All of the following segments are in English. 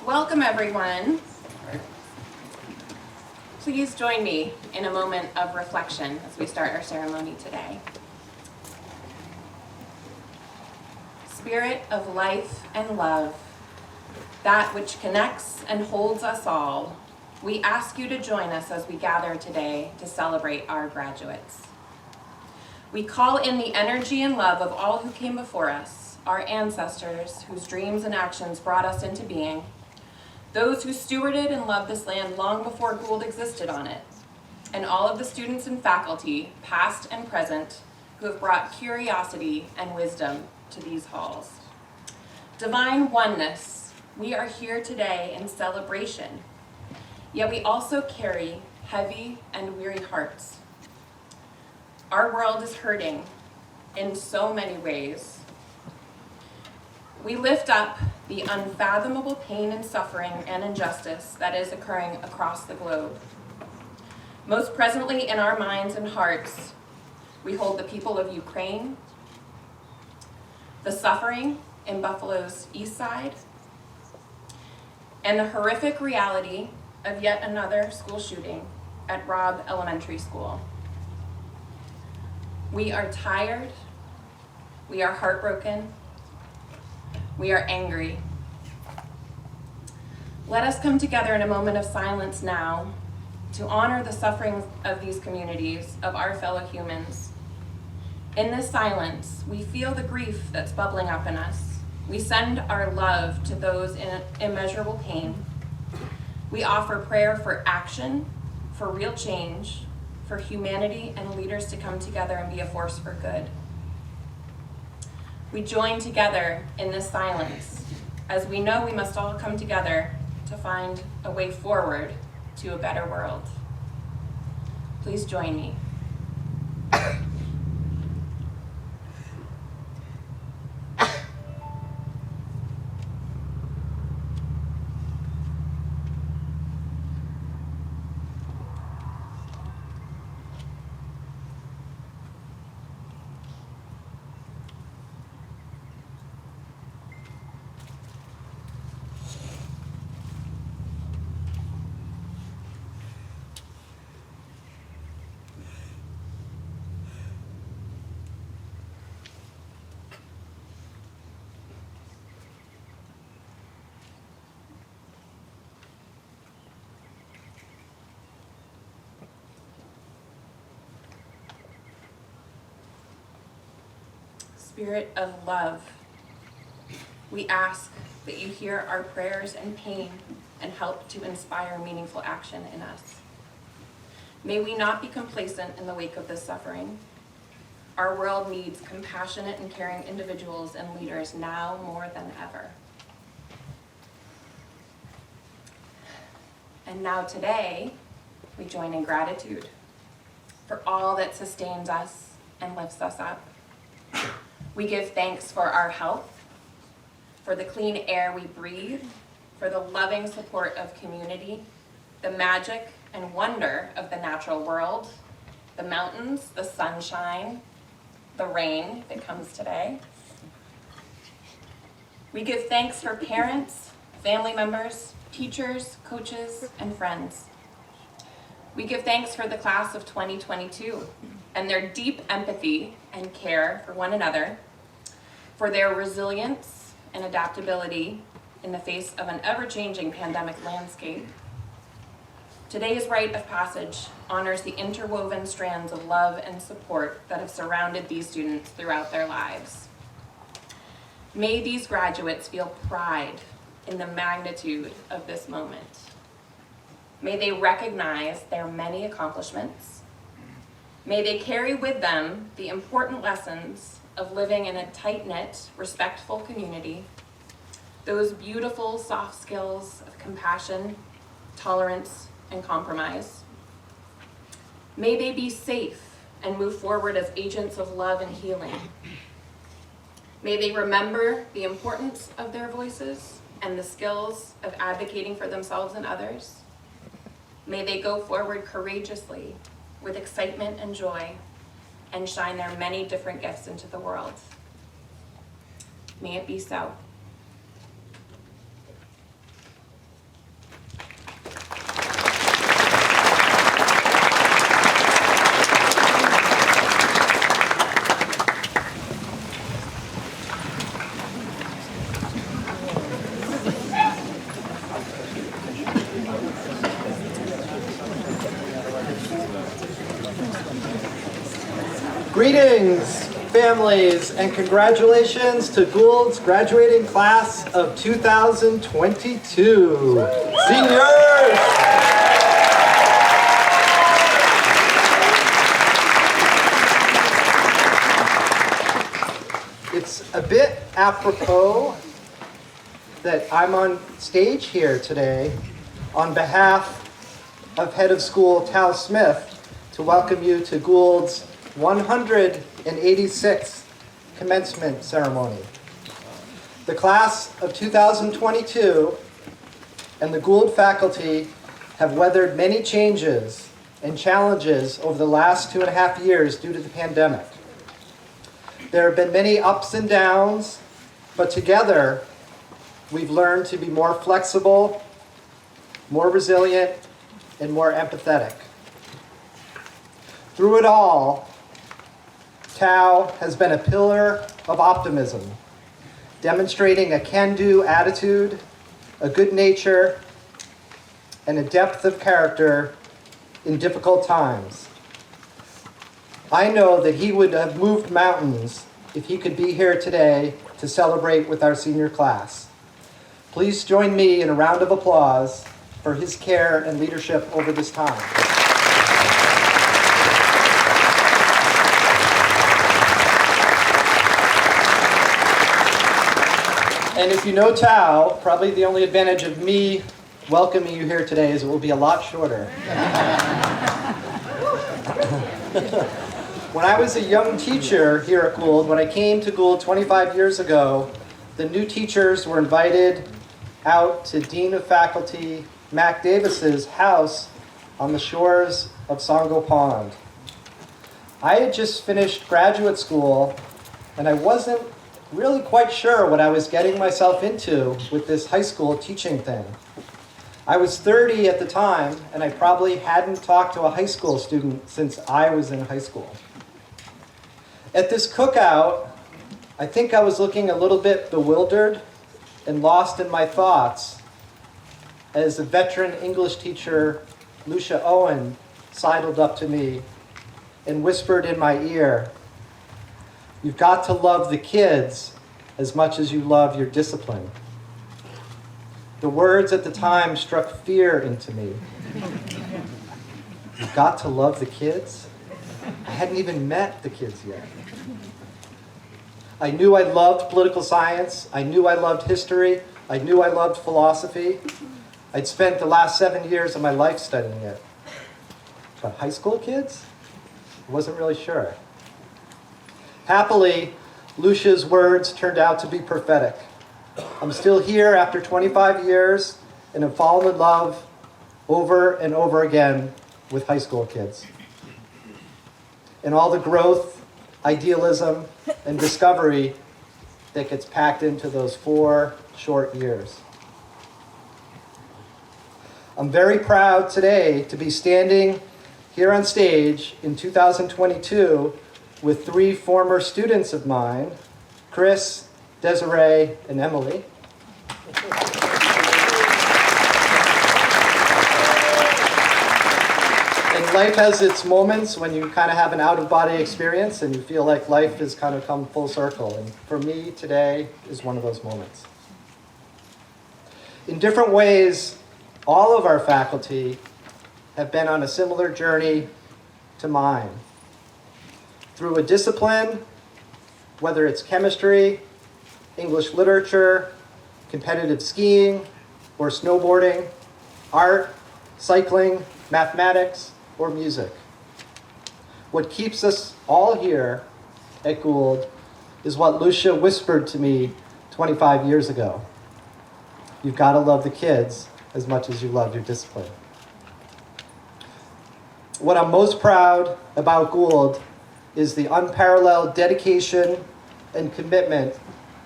Welcome, everyone. Please join me in a moment of reflection as we start our ceremony today. Spirit of life and love, that which connects and holds us all, we ask you to join us as we gather today to celebrate our graduates. We call in the energy and love of all who came before us, our ancestors whose dreams and actions brought us into being, those who stewarded and loved this land long before Gould existed on it, and all of the students and faculty, past and present, who have brought curiosity and wisdom to these halls. Divine oneness, we are here today in celebration, yet we also carry heavy and weary hearts. Our world is hurting in so many ways. We lift up the unfathomable pain and suffering and injustice that is occurring across the globe. Most presently in our minds and hearts, we hold the people of Ukraine, the suffering in Buffalo's East Side, and the horrific reality of yet another school shooting at Robb Elementary School. We are tired, we are heartbroken, we are angry. Let us come together in a moment of silence now to honor the suffering of these communities, of our fellow humans. In this silence, we feel the grief that's bubbling up in us. We send our love to those in immeasurable pain. We offer prayer for action, for real change, for humanity and leaders to come together and be a force for good. We join together in this silence, as we know we must all come together to find a way forward to a better world. Please join me. Spirit of love, we ask that you hear our prayers and pain and help to inspire meaningful action in us. May we not be complacent in the wake of this suffering. Our world needs compassionate and caring individuals and leaders now more than ever. And now today, we join in gratitude for all that sustains us and lifts us up. We give thanks for our health, for the clean air we breathe, for the loving support of community, the magic and wonder of the natural world, the mountains, the sunshine, the rain that comes today. We give thanks for parents, family members, teachers, coaches, and friends. We give thanks for the class of 2022 and their deep empathy and care for one another, for their resilience and adaptability in the face of an ever-changing pandemic landscape. Today's rite of passage honors the interwoven strands of love and support that have surrounded these students throughout their lives. May these graduates feel pride in the magnitude of this moment. May they recognize their many accomplishments. May they carry with them the important lessons of living in a tight-knit, respectful community, those beautiful soft skills of compassion, tolerance, and compromise. May they be safe and move forward as agents of love and healing. May they remember the importance of their voices and the skills of advocating for themselves and others. May they go forward courageously with excitement and joy and shine their many different gifts into the world. May it be so. Greetings, families, and congratulations to Gould's graduating class of 2022. Seniors! It's a bit apropos that I'm on stage here today on behalf of Head of School Tal Smith to welcome you to Gould's 186th commencement ceremony. The class of 2022 and the Gould faculty have weathered many changes and challenges over the last 2.5 years due to the pandemic. There have been many ups and downs, but together we've learned to be more flexible, more resilient, and more empathetic. Through it all, Tao has been a pillar of optimism, demonstrating a can-do attitude, a good nature, and a depth of character in difficult times. I know that he would have moved mountains if he could be here today to celebrate with our senior class. Please join me in a round of applause for his care and leadership over this time. And if you know Tao, probably the only advantage of me welcoming you here today is it will be a lot shorter. When I was a young teacher here at Gould, when I came to Gould 25 years ago, the new teachers were invited out to Dean of Faculty Mac Davis's house on the shores of Songo Pond. I had just finished graduate school, and I wasn't really quite sure what I was getting myself into with this high school teaching thing. I was 30 at the time, and I probably hadn't talked to a high school student since I was in high school. At this cookout, I think I was looking a little bit bewildered and lost in my thoughts as a veteran English teacher, Lucia Owen, sidled up to me and whispered in my ear, "You've got to love the kids as much as you love your discipline." The words at the time struck fear into me. You've got to love the kids? I hadn't even met the kids yet. I knew I loved political science. I knew I loved history. I knew I loved philosophy. I'd spent the last 7 years of my life studying it. But high school kids? I wasn't really sure. Happily, Lucia's words turned out to be prophetic. I'm still here after 25 years and have fallen in love over and over again with high school kids. And all the growth, idealism, and discovery that gets packed into those 4 short years. I'm very proud today to be standing here on stage in 2022 with 3 former students of mine, Chris, Desiree, and Emily. And life has its moments when you kind of have an out-of-body experience and you feel like life has kind of come full circle. And for me, today is one of those moments. In different ways, all of our faculty have been on a similar journey to mine. Through a discipline, whether it's chemistry, English literature, competitive skiing, or snowboarding, art, cycling, mathematics, or music. What keeps us all here at Gould is what Lucia whispered to me 25 years ago. You've got to love the kids as much as you love your discipline. What I'm most proud about Gould is the unparalleled dedication and commitment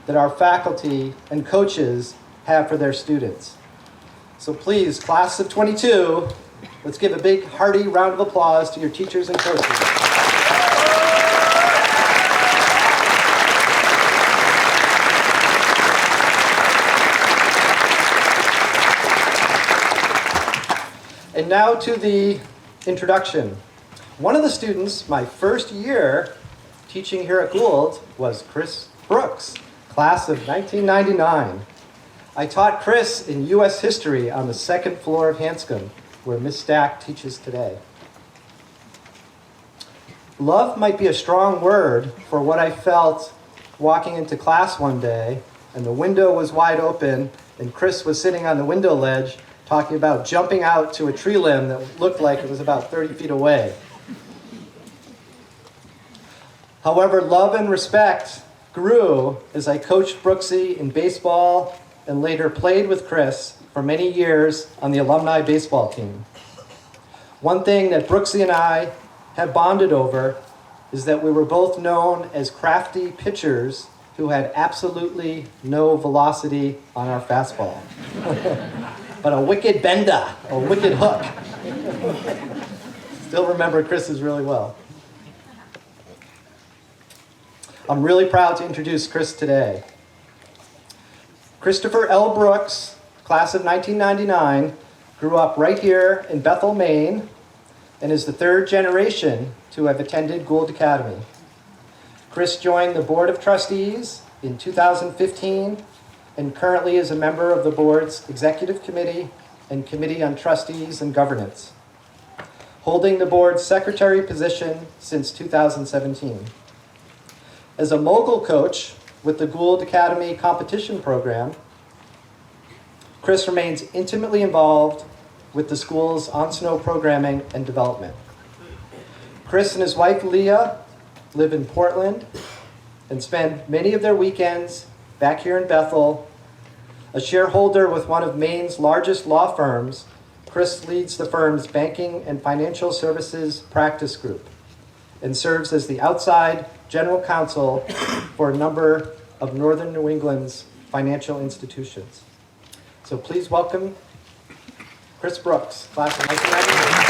that our faculty and coaches have for their students. So please, class of 22, let's give a big hearty round of applause to your teachers and coaches. And now to the introduction. One of the students, my first year teaching here at Gould was Chris Brooks, class of 1999. I taught Chris in U.S. history on the second floor of Hanscom, where Miss Stack teaches today. Love might be a strong word for what I felt walking into class one day, and the window was wide open, and Chris was sitting on the window ledge talking about jumping out to a tree limb that looked like it was about 30 feet away. However, love and respect grew as I coached Brooksy in baseball and later played with Chris for many years on the alumni baseball team. One thing that Brooksy and I have bonded over is that we were both known as crafty pitchers who had absolutely no velocity on our fastball. But a wicked bender, a wicked hook. Still remember Chris's really well. I'm really proud to introduce Chris today. Christopher L. Brooks, class of 1999, grew up right here in Bethel, Maine, and is the third generation to have attended Gould Academy. Chris joined the Board of Trustees in 2015 and currently is a member of the board's Executive Committee and Committee on Trustees and Governance, holding the board's secretary position since 2017. As a mogul coach with the Gould Academy competition program, Chris remains intimately involved with the school's on-snow programming and development. Chris and his wife Leah live in Portland and spend many of their weekends back here in Bethel. A shareholder with one of Maine's largest law firms, Chris leads the firm's banking and financial services practice group and serves as the outside general counsel for a number of Northern New England's financial institutions. So please welcome Chris Brooks, class of 1999.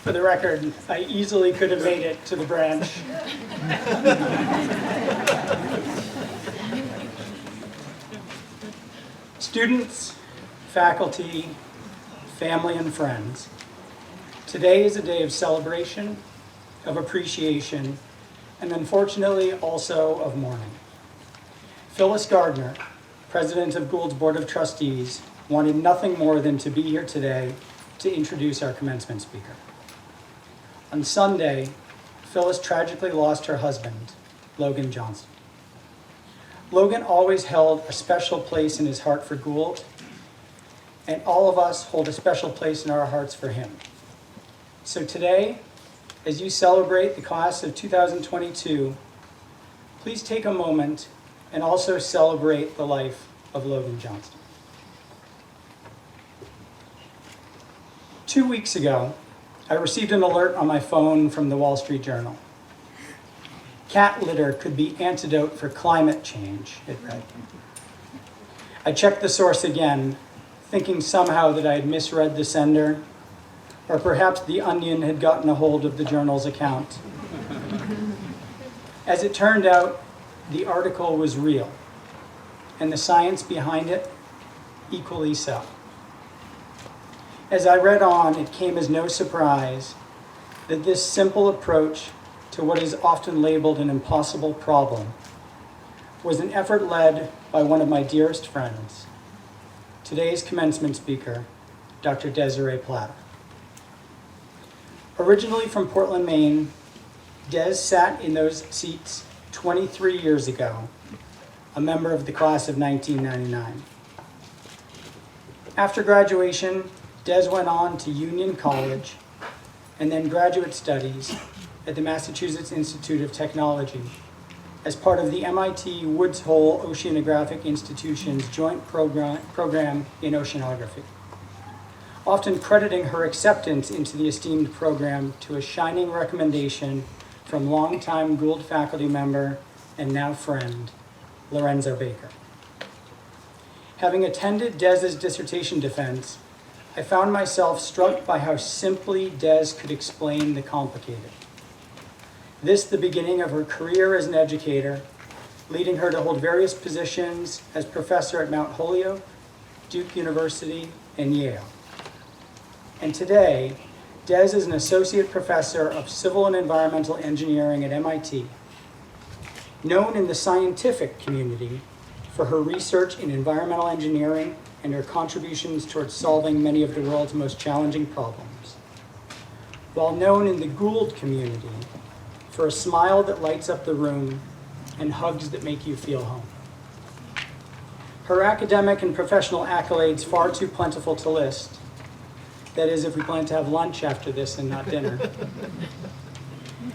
For the record, I easily could have made it to the branch. Students, faculty, family, and friends, today is a day of celebration, of appreciation, and unfortunately also of mourning. Phyllis Gardner, president of Gould's Board of Trustees, wanted nothing more than to be here today to introduce our commencement speaker. On Sunday, Phyllis tragically lost her husband, Logan Johnston. Logan always held a special place in his heart for Gould, and all of us hold a special place in our hearts for him. So today, as you celebrate the class of 2022, please take a moment and also celebrate the life of Logan Johnston. 2 weeks ago, I received an alert on my phone from the Wall Street Journal. Cat litter could be antidote for climate change, it read. I checked the source again, thinking somehow that I had misread the sender, or perhaps The Onion had gotten a hold of the Journal's account. As it turned out, the article was real, and the science behind it equally so. As I read on, it came as no surprise that this simple approach to what is often labeled an impossible problem was an effort led by one of my dearest friends, today's commencement speaker, Dr. Desiree Plata. Originally from Portland, Maine, Des sat in those seats 23 years ago, a member of the class of 1999. After graduation, Des went on to Union College and then graduate studies at the Massachusetts Institute of Technology as part of the MIT Woods Hole Oceanographic Institution's joint program in oceanography, often crediting her acceptance into the esteemed program to a shining recommendation from longtime Gould faculty member and now friend, Lorenzo Baker. Having attended Des's dissertation defense, I found myself struck by how simply Des could explain the complicated. This, the beginning of her career as an educator, leading her to hold various positions as professor at Mount Holyoke, Duke University, and Yale. And today, Des is an associate professor of civil and environmental engineering at MIT, known in the scientific community for her research in environmental engineering and her contributions towards solving many of the world's most challenging problems, while known in the Gould community for a smile that lights up the room and hugs that make you feel home. Her academic and professional accolades far too plentiful to list. That is, if we plan to have lunch after this and not dinner.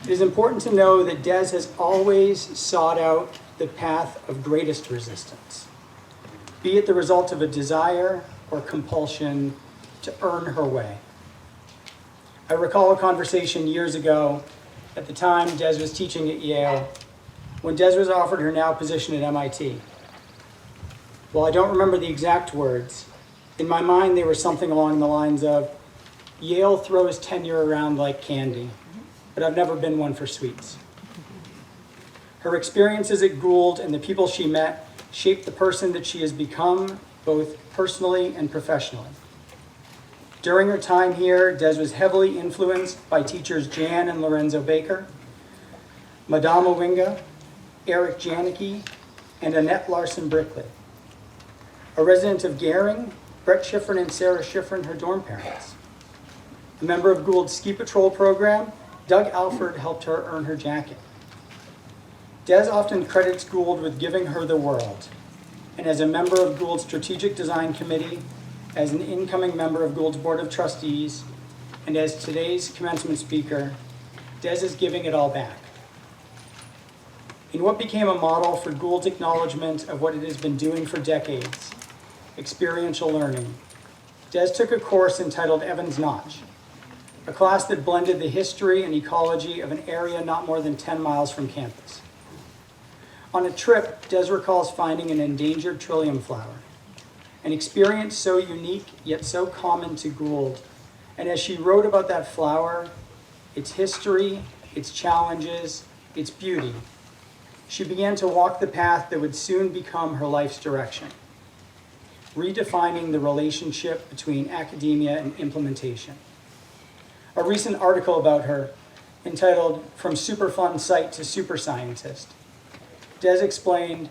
It is important to know that Des has always sought out the path of greatest resistance, be it the result of a desire or compulsion to earn her way. I recall a conversation years ago. At the time, Des was teaching at Yale, when Des was offered her now position at MIT. While I don't remember the exact words, in my mind they were something along the lines of, Yale throws tenure around like candy, but I've never been one for sweets. Her experiences at Gould and the people she met shaped the person that she has become, both personally and professionally. During her time here, Des was heavily influenced by teachers Jan and Lorenzo Baker, Madame Owinga, Eric Janicki, and Annette Larson-Brickley. A resident of Gehring, Brett Schifrin and Sarah Schifrin, her dorm parents. A member of Gould's ski patrol program, Doug Alford helped her earn her jacket. Des often credits Gould with giving her the world, and as a member of Gould's strategic design committee, as an incoming member of Gould's board of trustees, and as today's commencement speaker, Des is giving it all back. In what became a model for Gould's acknowledgement of what it has been doing for decades, experiential learning, Des took a course entitled Evans Notch, a class that blended the history and ecology of an area not more than 10 miles from campus. On a trip, Des recalls finding an endangered trillium flower, an experience so unique yet so common to Gould. And as she wrote about that flower, its history, its challenges, its beauty, she began to walk the path that would soon become her life's direction, redefining the relationship between academia and implementation. A recent article about her, entitled From Superfund Site to Super Scientist, Des explained,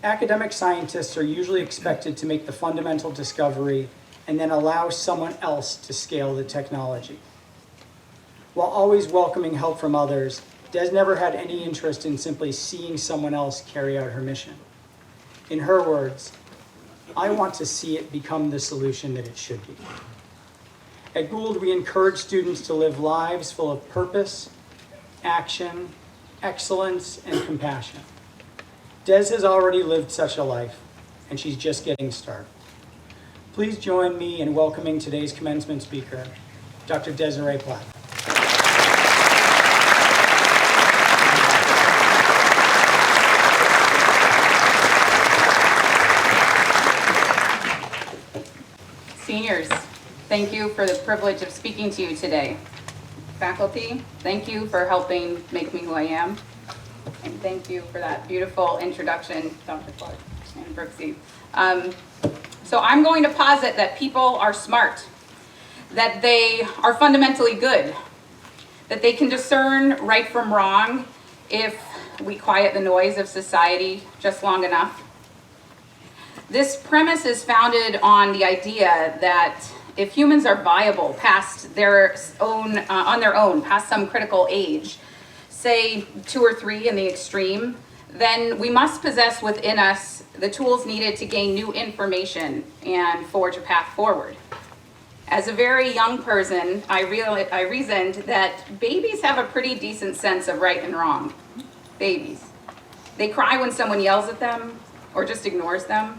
academic scientists are usually expected to make the fundamental discovery and then allow someone else to scale the technology. While always welcoming help from others, Des never had any interest in simply seeing someone else carry out her mission. In her words, I want to see it become the solution that it should be. At Gould, we encourage students to live lives full of purpose, action, excellence, and compassion. Des has already lived such a life, and she's just getting started. Please join me in welcoming today's commencement speaker, Dr. Desiree Plata. Seniors, thank you for the privilege of speaking to you today. Faculty, thank you for helping make me who I am. And thank you for that beautiful introduction, Dr. Clarke and Brooksy. So I'm going to posit that people are smart, that they are fundamentally good, that they can discern right from wrong if we quiet the noise of society just long enough. This premise is founded on the idea that if humans are viable past their own, on their own, past some critical age, say 2 or 3 in the extreme, then we must possess within us the tools needed to gain new information and forge a path forward. As a very young person, I reasoned that babies have a pretty decent sense of right and wrong. Babies. They cry when someone yells at them or just ignores them.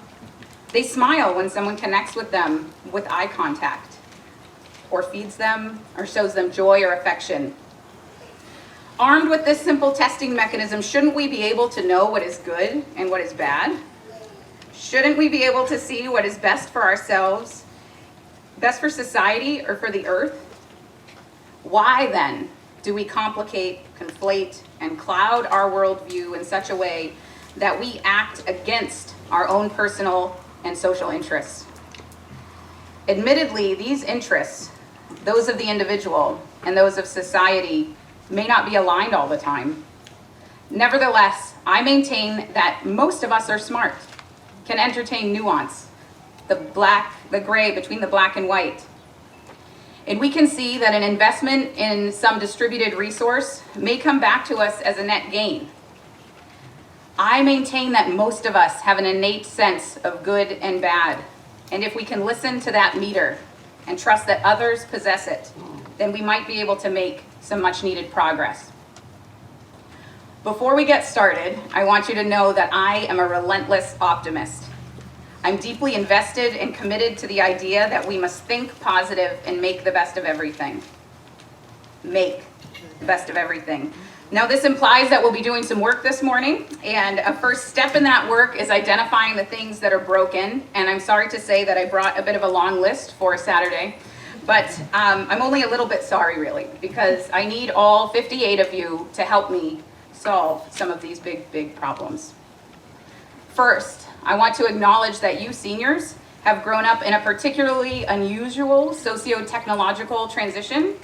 They smile when someone connects with them with eye contact, or feeds them, or shows them joy or affection. Armed with this simple testing mechanism, shouldn't we be able to know what is good and what is bad? Shouldn't we be able to see what is best for ourselves, best for society, or for the earth? Why then do we complicate, conflate, and cloud our worldview in such a way that we act against our own personal and social interests? Admittedly, these interests, those of the individual and those of society, may not be aligned all the time. Nevertheless, I maintain that most of us are smart, can entertain nuance, the gray between the black and white. And we can see that an investment in some distributed resource may come back to us as a net gain. I maintain that most of us have an innate sense of good and bad. And if we can listen to that meter and trust that others possess it, then we might be able to make some much needed progress. Before we get started, I want you to know that I am a relentless optimist. I'm deeply invested and committed to the idea that we must think positive and make the best of everything. Make the best of everything. Now, this implies that we'll be doing some work this morning, and a first step in that work is identifying the things that are broken. And I'm sorry to say that I brought a bit of a long list for Saturday, but I'm only a little bit sorry, really, because I need all 58 of you to help me solve some of these big problems. First, I want to acknowledge that you seniors have grown up in a particularly unusual socio-technological transition,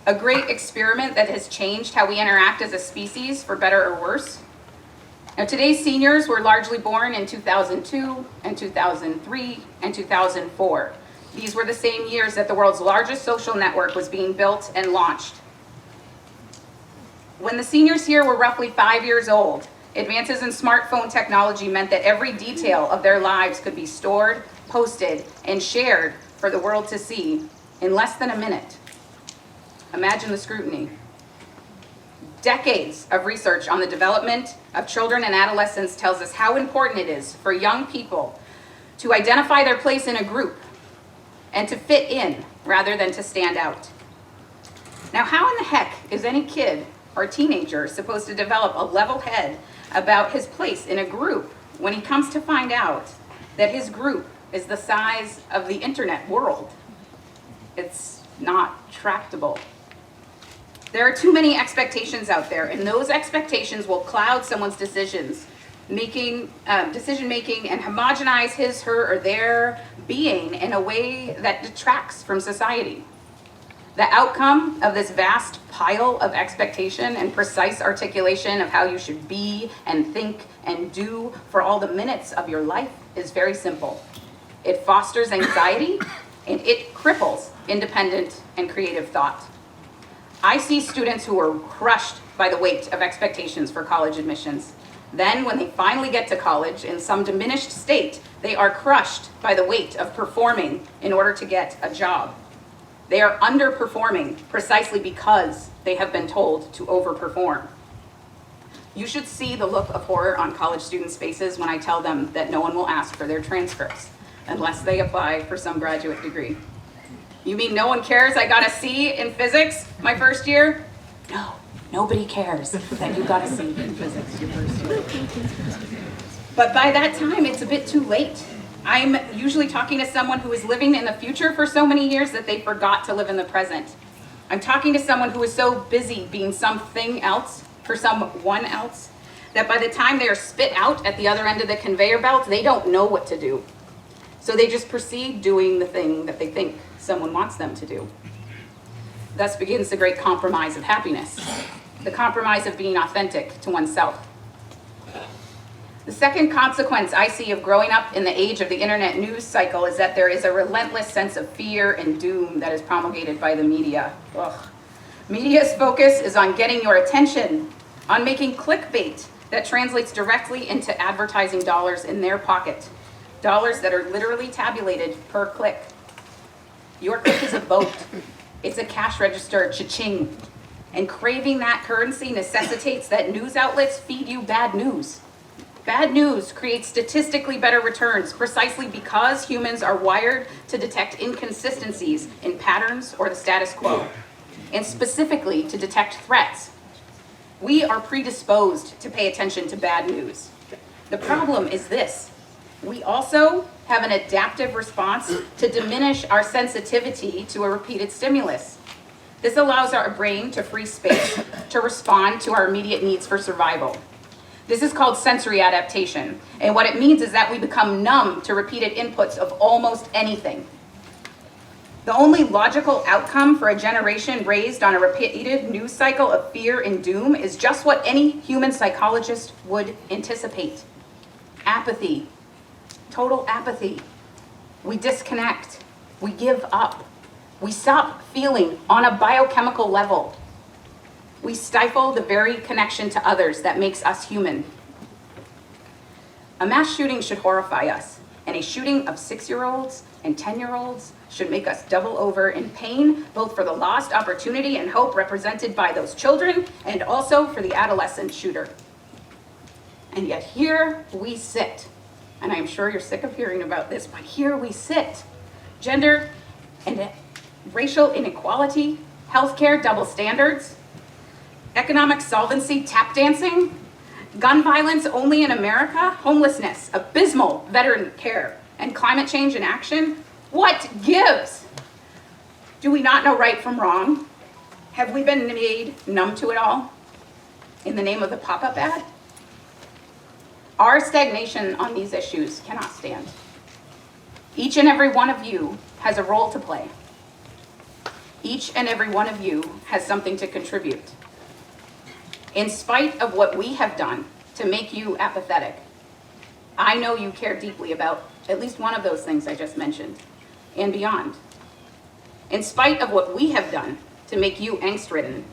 a great experiment that has changed how we interact as a species for better or worse. Now, today's seniors were largely born in 2002 and 2003 and 2004. These were the same years that the world's largest social network was being built and launched. When the seniors here were roughly 5 years old, advances in smartphone technology meant that every detail of their lives could be stored, posted, and shared for the world to see in less than a minute. Imagine the scrutiny. Decades of research on the development of children and adolescents tells us how important it is for young people to identify their place in a group and to fit in rather than to stand out. Now, how in the heck is any kid or teenager supposed to develop a level head about his place in a group when he comes to find out that his group is the size of the internet world? It's not tractable. There are too many expectations out there, and those expectations will cloud someone's decision-making and homogenize his, her, or their being in a way that detracts from society. The outcome of this vast pile of expectation and precise articulation of how you should be and think and do for all the minutes of your life is very simple. It fosters anxiety and it cripples independent and creative thought. I see students who are crushed by the weight of expectations for college admissions. Then, when they finally get to college in some diminished state, they are crushed by the weight of performing in order to get a job. They are underperforming precisely because they have been told to overperform. You should see the look of horror on college students' faces when I tell them that no one will ask for their transcripts unless they apply for some graduate degree. You mean no one cares I got a C in physics my first year? No, nobody cares that you got a C in physics your first year. But by that time, it's a bit too late. I'm usually talking to someone who is living in the future for so many years that they forgot to live in the present. I'm talking to someone who is so busy being something else for someone else that by the time they are spit out at the other end of the conveyor belt, they don't know what to do. So they just proceed doing the thing that they think someone wants them to do. Thus begins the great compromise of happiness, the compromise of being authentic to oneself. The second consequence I see of growing up in the age of the internet news cycle is that there is a relentless sense of fear and doom that is promulgated by the media. Ugh. Media's focus is on getting your attention, on making clickbait that translates directly into advertising dollars in their pocket, dollars that are literally tabulated per click. Your click is a vote. It's a cash register, cha-ching. And craving that currency necessitates that news outlets feed you bad news. Bad news creates statistically better returns precisely because humans are wired to detect inconsistencies in patterns or the status quo, and specifically to detect threats. We are predisposed to pay attention to bad news. The problem is this: we also have an adaptive response to diminish our sensitivity to a repeated stimulus. This allows our brain to free space to respond to our immediate needs for survival. This is called sensory adaptation, and what it means is that we become numb to repeated inputs of almost anything. The only logical outcome for a generation raised on a repeated news cycle of fear and doom is just what any human psychologist would anticipate. Apathy. Total apathy. We disconnect. We give up. We stop feeling on a biochemical level. We stifle the very connection to others that makes us human. A mass shooting should horrify us, and a shooting of 6-year-olds and 10-year-olds should make us double over in pain, both for the lost opportunity and hope represented by those children, and also for the adolescent shooter. And yet here we sit, and I'm sure you're sick of hearing about this, but here we sit. Gender and racial inequality, healthcare double standards, economic solvency tap dancing, gun violence only in America, homelessness, abysmal veteran care, and climate change in action. What gives? Do we not know right from wrong? Have we been made numb to it all in the name of the pop-up ad? Our stagnation on these issues cannot stand. Each and every one of you has a role to play. Each and every one of you has something to contribute. In spite of what we have done to make you apathetic, I know you care deeply about at least one of those things I just mentioned, and beyond. In spite of what we have done to make you angst-ridden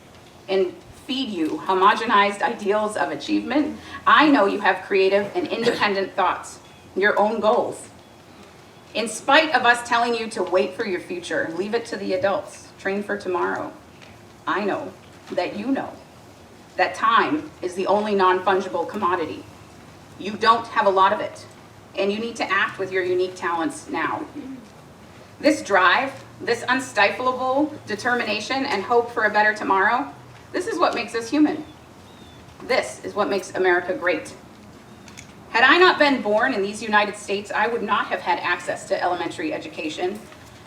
and feed you homogenized ideals of achievement, I know you have creative and independent thoughts, your own goals. In spite of us telling you to wait for your future, leave it to the adults, train for tomorrow, I know that you know that time is the only non-fungible commodity. You don't have a lot of it, and you need to act with your unique talents now. This drive, this unstiflable determination and hope for a better tomorrow, this is what makes us human. This is what makes America great. Had I not been born in these United States, I would not have had access to elementary education,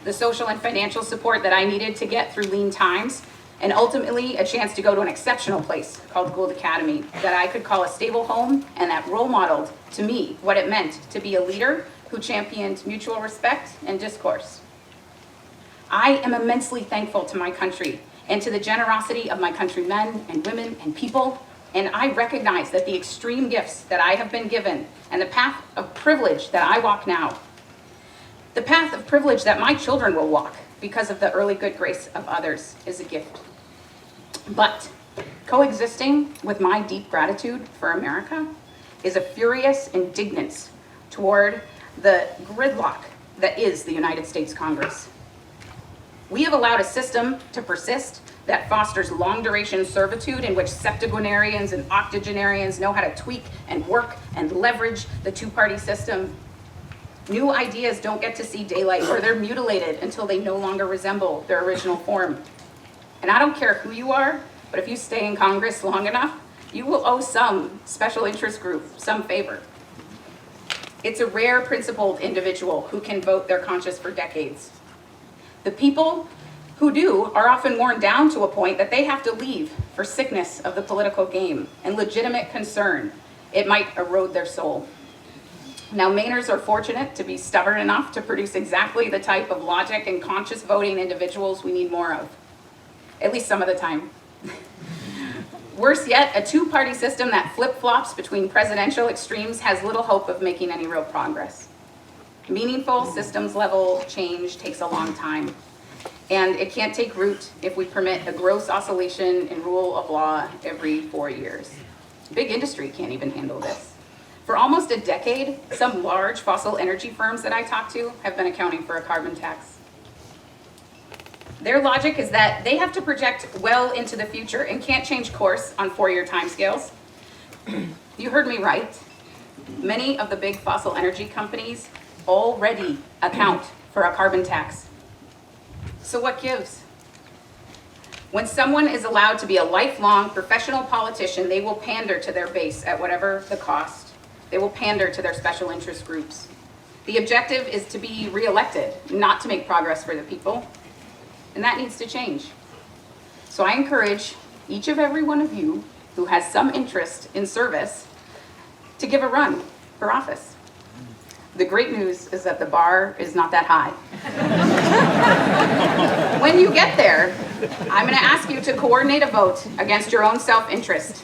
the social and financial support that I needed to get through lean times, and ultimately a chance to go to an exceptional place called Gould Academy that I could call a stable home and that role modeled to me what it meant to be a leader who championed mutual respect and discourse. I am immensely thankful to my country and to the generosity of my countrymen and women and people, and I recognize that the extreme gifts that I have been given and the path of privilege that I walk now, the path of privilege that my children will walk because of the early good grace of others, is a gift. But coexisting with my deep gratitude for America is a furious indignance toward the gridlock that is the United States Congress. We have allowed a system to persist that fosters long-duration servitude in which septuagenarians and octogenarians know how to tweak and work and leverage the two-party system. New ideas don't get to see daylight, or they're mutilated until they no longer resemble their original form. And I don't care who you are, but if you stay in Congress long enough, you will owe some special interest group some favor. It's a rare principled individual who can vote their conscience for decades. The people who do are often worn down to a point that they have to leave for sickness of the political game and legitimate concern it might erode their soul. Now, Mainers are fortunate to be stubborn enough to produce exactly the type of logic and conscious voting individuals we need more of, at least some of the time. Worse yet, a two-party system that flip-flops between presidential extremes has little hope of making any real progress. Meaningful systems-level change takes a long time, and it can't take root if we permit a gross oscillation in rule of law every 4 years. Big industry can't even handle this. For almost a decade, some large fossil energy firms that I talk to have been accounting for a carbon tax. Their logic is that they have to project well into the future and can't change course on 4-year timescales. You heard me right. Many of the big fossil energy companies already account for a carbon tax. So what gives? When someone is allowed to be a lifelong professional politician, they will pander to their base at whatever the cost. They will pander to their special interest groups. The objective is to be reelected, not to make progress for the people. And that needs to change. So I encourage each of every one of you who has some interest in service to give a run for office. The great news is that the bar is not that high. When you get there, I'm going to ask you to coordinate a vote against your own self-interest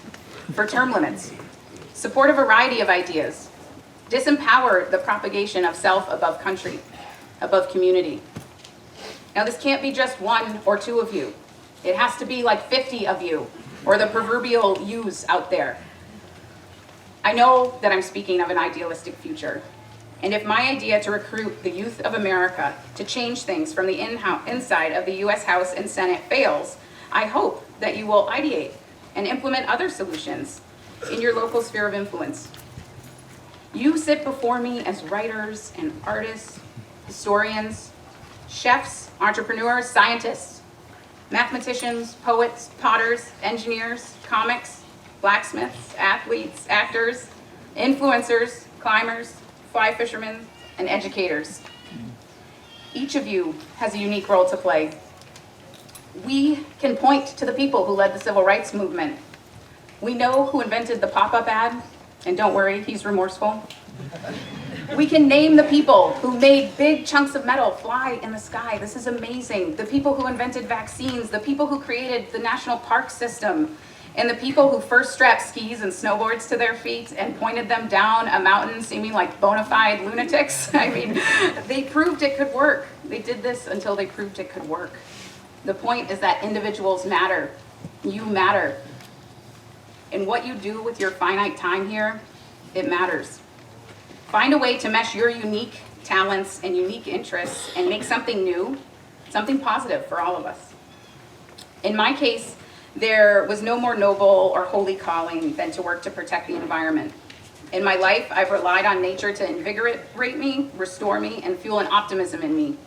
for term limits, support a variety of ideas, disempower the propagation of self above country, above community. Now, this can't be just one or two of you. It has to be like 50 of you, or the proverbial yous out there. I know that I'm speaking of an idealistic future, and if my idea to recruit the youth of America to change things from the inside of the US House and Senate fails, I hope that you will ideate and implement other solutions in your local sphere of influence. You sit before me as writers and artists, historians, chefs, entrepreneurs, scientists, mathematicians, poets, potters, engineers, comics, blacksmiths, athletes, actors, influencers, climbers, fly fishermen, and educators. Each of you has a unique role to play. We can point to the people who led the civil rights movement. We know who invented the pop-up ad, and don't worry, he's remorseful. We can name the people who made big chunks of metal fly in the sky. This is amazing. The people who invented vaccines, the people who created the national park system, and the people who first strapped skis and snowboards to their feet and pointed them down a mountain seeming like bona fide lunatics. I mean, they proved it could work. They did this until they proved it could work. The point is that individuals matter. You matter. And what you do with your finite time here, it matters. Find a way to mesh your unique talents and unique interests and make something new, something positive for all of us. In my case, there was no more noble or holy calling than to work to protect the environment. In my life, I've relied on nature to invigorate me, restore me, and fuel an optimism in me.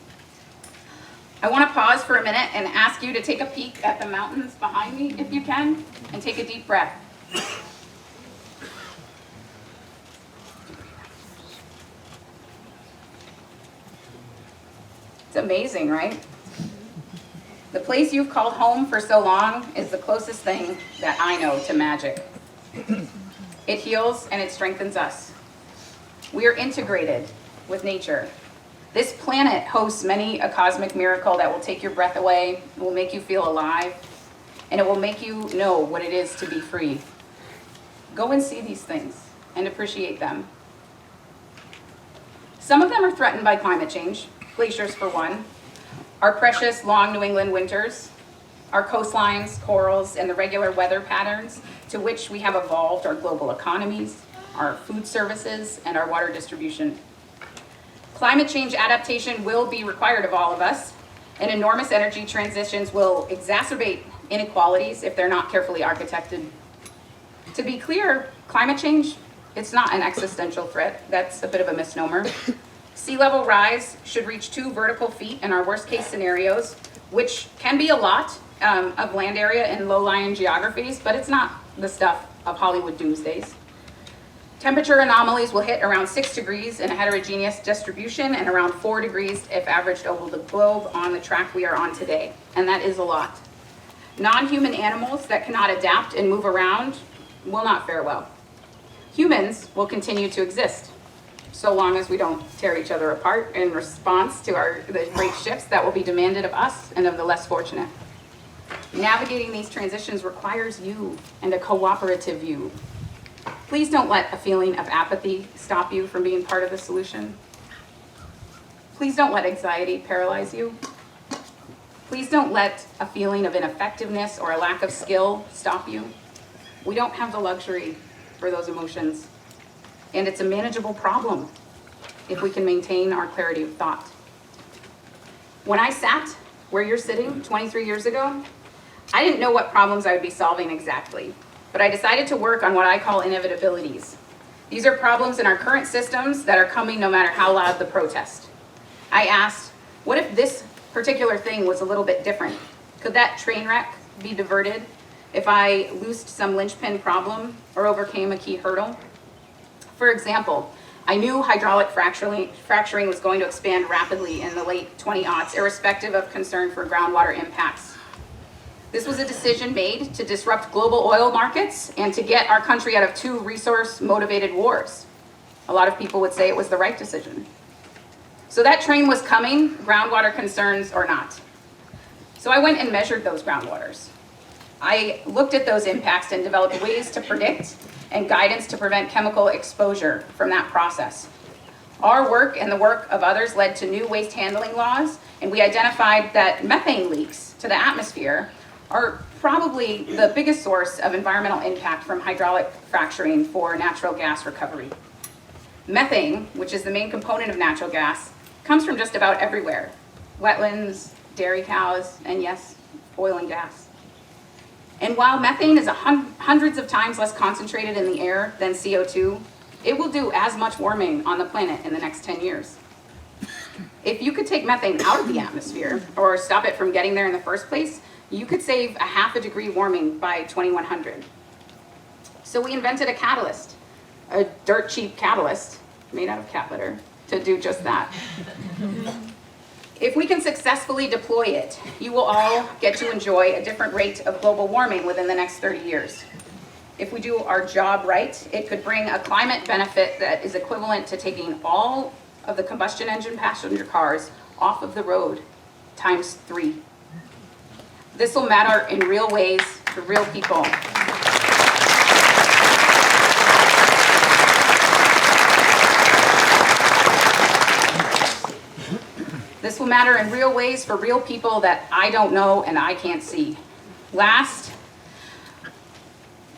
I want to pause for a minute and ask you to take a peek at the mountains behind me, if you can, and take a deep breath. It's amazing, right? The place you've called home for so long is the closest thing that I know to magic. It heals and it strengthens us. We are integrated with nature. This planet hosts many a cosmic miracle that will take your breath away, it will make you feel alive, and it will make you know what it is to be free. Go and see these things and appreciate them. Some of them are threatened by climate change, glaciers for one, our precious long New England winters, our coastlines, corals, and the regular weather patterns to which we have evolved our global economies, our food services, and our water distribution. Climate change adaptation will be required of all of us, and enormous energy transitions will exacerbate inequalities if they're not carefully architected. To be clear, climate change, it's not an existential threat. That's a bit of a misnomer. Sea level rise should reach 2 vertical feet in our worst case scenarios, which can be a lot of land area in low-lying geographies, but it's not the stuff of Hollywood doomsdays. Temperature anomalies will hit around 6 degrees in a heterogeneous distribution and around 4 degrees if averaged over the globe on the track we are on today, and that is a lot. Non-human animals that cannot adapt and move around will not fare well. Humans will continue to exist, so long as we don't tear each other apart in response to the great shifts that will be demanded of us and of the less fortunate. Navigating these transitions requires you and a cooperative you. Please don't let a feeling of apathy stop you from being part of the solution. Please don't let anxiety paralyze you. Please don't let a feeling of ineffectiveness or a lack of skill stop you. We don't have the luxury for those emotions. And it's a manageable problem if we can maintain our clarity of thought. When I sat where you're sitting 23 years ago, I didn't know what problems I would be solving exactly, but I decided to work on what I call inevitabilities. These are problems in our current systems that are coming no matter how loud the protest. I asked, what if this particular thing was a little bit different? Could that train wreck be diverted if I loosed some linchpin problem or overcame a key hurdle? For example, I knew hydraulic fracturing was going to expand rapidly in the late 2000s, irrespective of concern for groundwater impacts. This was a decision made to disrupt global oil markets and to get our country out of 2 resource-motivated wars. A lot of people would say it was the right decision. So that train was coming, groundwater concerns or not. So I went and measured those groundwaters. I looked at those impacts and developed ways to predict and guidance to prevent chemical exposure from that process. Our work and the work of others led to new waste handling laws, and we identified that methane leaks to the atmosphere are probably the biggest source of environmental impact from hydraulic fracturing for natural gas recovery. Methane, which is the main component of natural gas, comes from just about everywhere. Wetlands, dairy cows, and yes, oil and gas. And while methane is hundreds of times less concentrated in the air than CO2, it will do as much warming on the planet in the next 10 years. If you could take methane out of the atmosphere or stop it from getting there in the first place, you could save a half a degree warming by 2100. So we invented a catalyst, a dirt cheap catalyst made out of cat litter to do just that. If we can successfully deploy it, you will all get to enjoy a different rate of global warming within the next 30 years. If we do our job right, it could bring a climate benefit that is equivalent to taking all of the combustion engine passenger cars off of the road times 3. This will matter in real ways for real people. This will matter in real ways for real people that I don't know and I can't see. Last,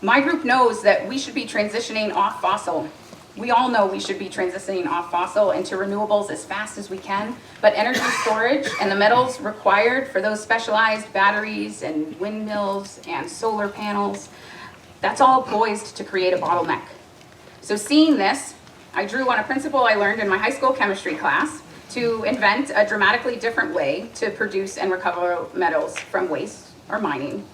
my group knows that we should be transitioning off fossil. We all know we should be transitioning off fossil into renewables as fast as we can, but energy storage and the metals required for those specialized batteries and windmills and solar panels, that's all poised to create a bottleneck. So seeing this, I drew on a principle I learned in my high school chemistry class to invent a dramatically different way to produce and recover metals from waste or mining.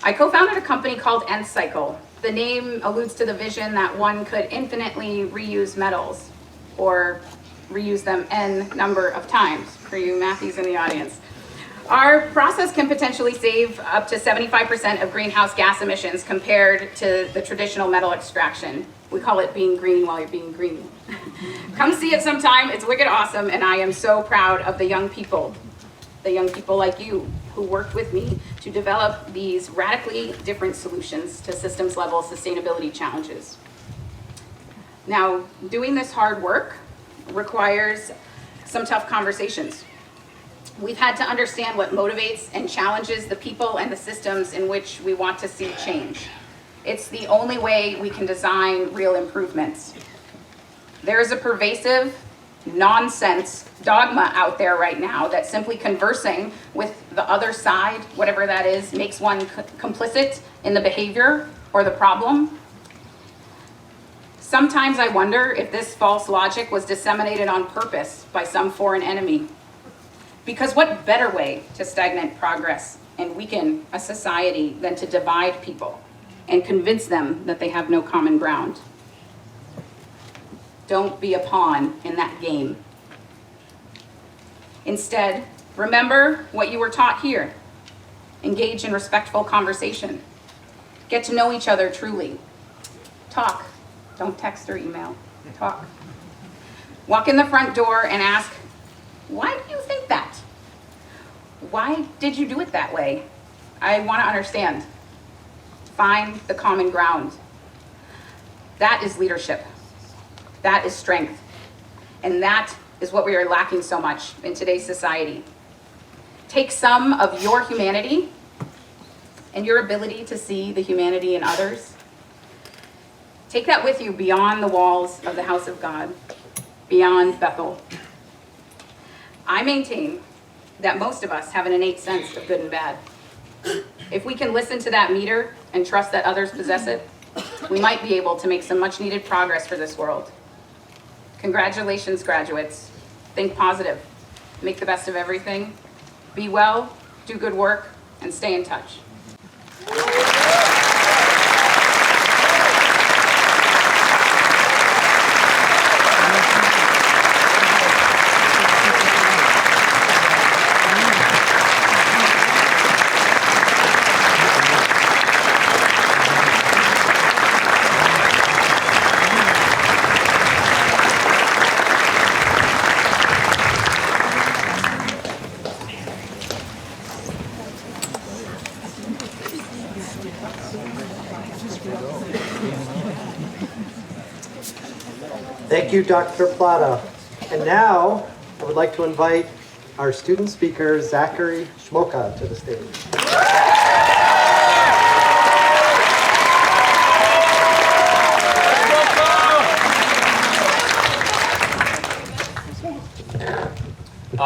I co-founded a company called N-Cycle. The name alludes to the vision that one could infinitely reuse metals or reuse them n number of times, for you mathies in the audience. Our process can potentially save up to 75% of greenhouse gas emissions compared to the traditional metal extraction. We call it being green while you're being green. Come see it sometime, it's wicked awesome, and I am so proud of the young people like you who worked with me to develop these radically different solutions to systems level sustainability challenges. Now, doing this hard work requires some tough conversations. We've had to understand what motivates and challenges the people and the systems in which we want to see change. It's the only way we can design real improvements. There is a pervasive nonsense dogma out there right now that simply conversing with the other side, whatever that is, makes one complicit in the behavior or the problem. Sometimes I wonder if this false logic was disseminated on purpose by some foreign enemy. Because what better way to stagnate progress and weaken a society than to divide people and convince them that they have no common ground? Don't be a pawn in that game. Instead, remember what you were taught here. Engage in respectful conversation. Get to know each other truly. Talk. Don't text or email. Talk. Walk in the front door and ask, why do you think that? Why did you do it that way? I want to understand. Find the common ground. That is leadership. That is strength. And that is what we are lacking so much in today's society. Take some of your humanity and your ability to see the humanity in others. Take that with you beyond the walls of the house of God, beyond Bethel. I maintain that most of us have an innate sense of good and bad. If we can listen to that meter and trust that others possess it, we might be able to make some much needed progress for this world. Congratulations, graduates. Think positive. Make the best of everything. Be well, do good work, and stay in touch. Thank you, Dr. Plata. And now, I would like to invite our student speaker, Zachary Schmolka, to the stage.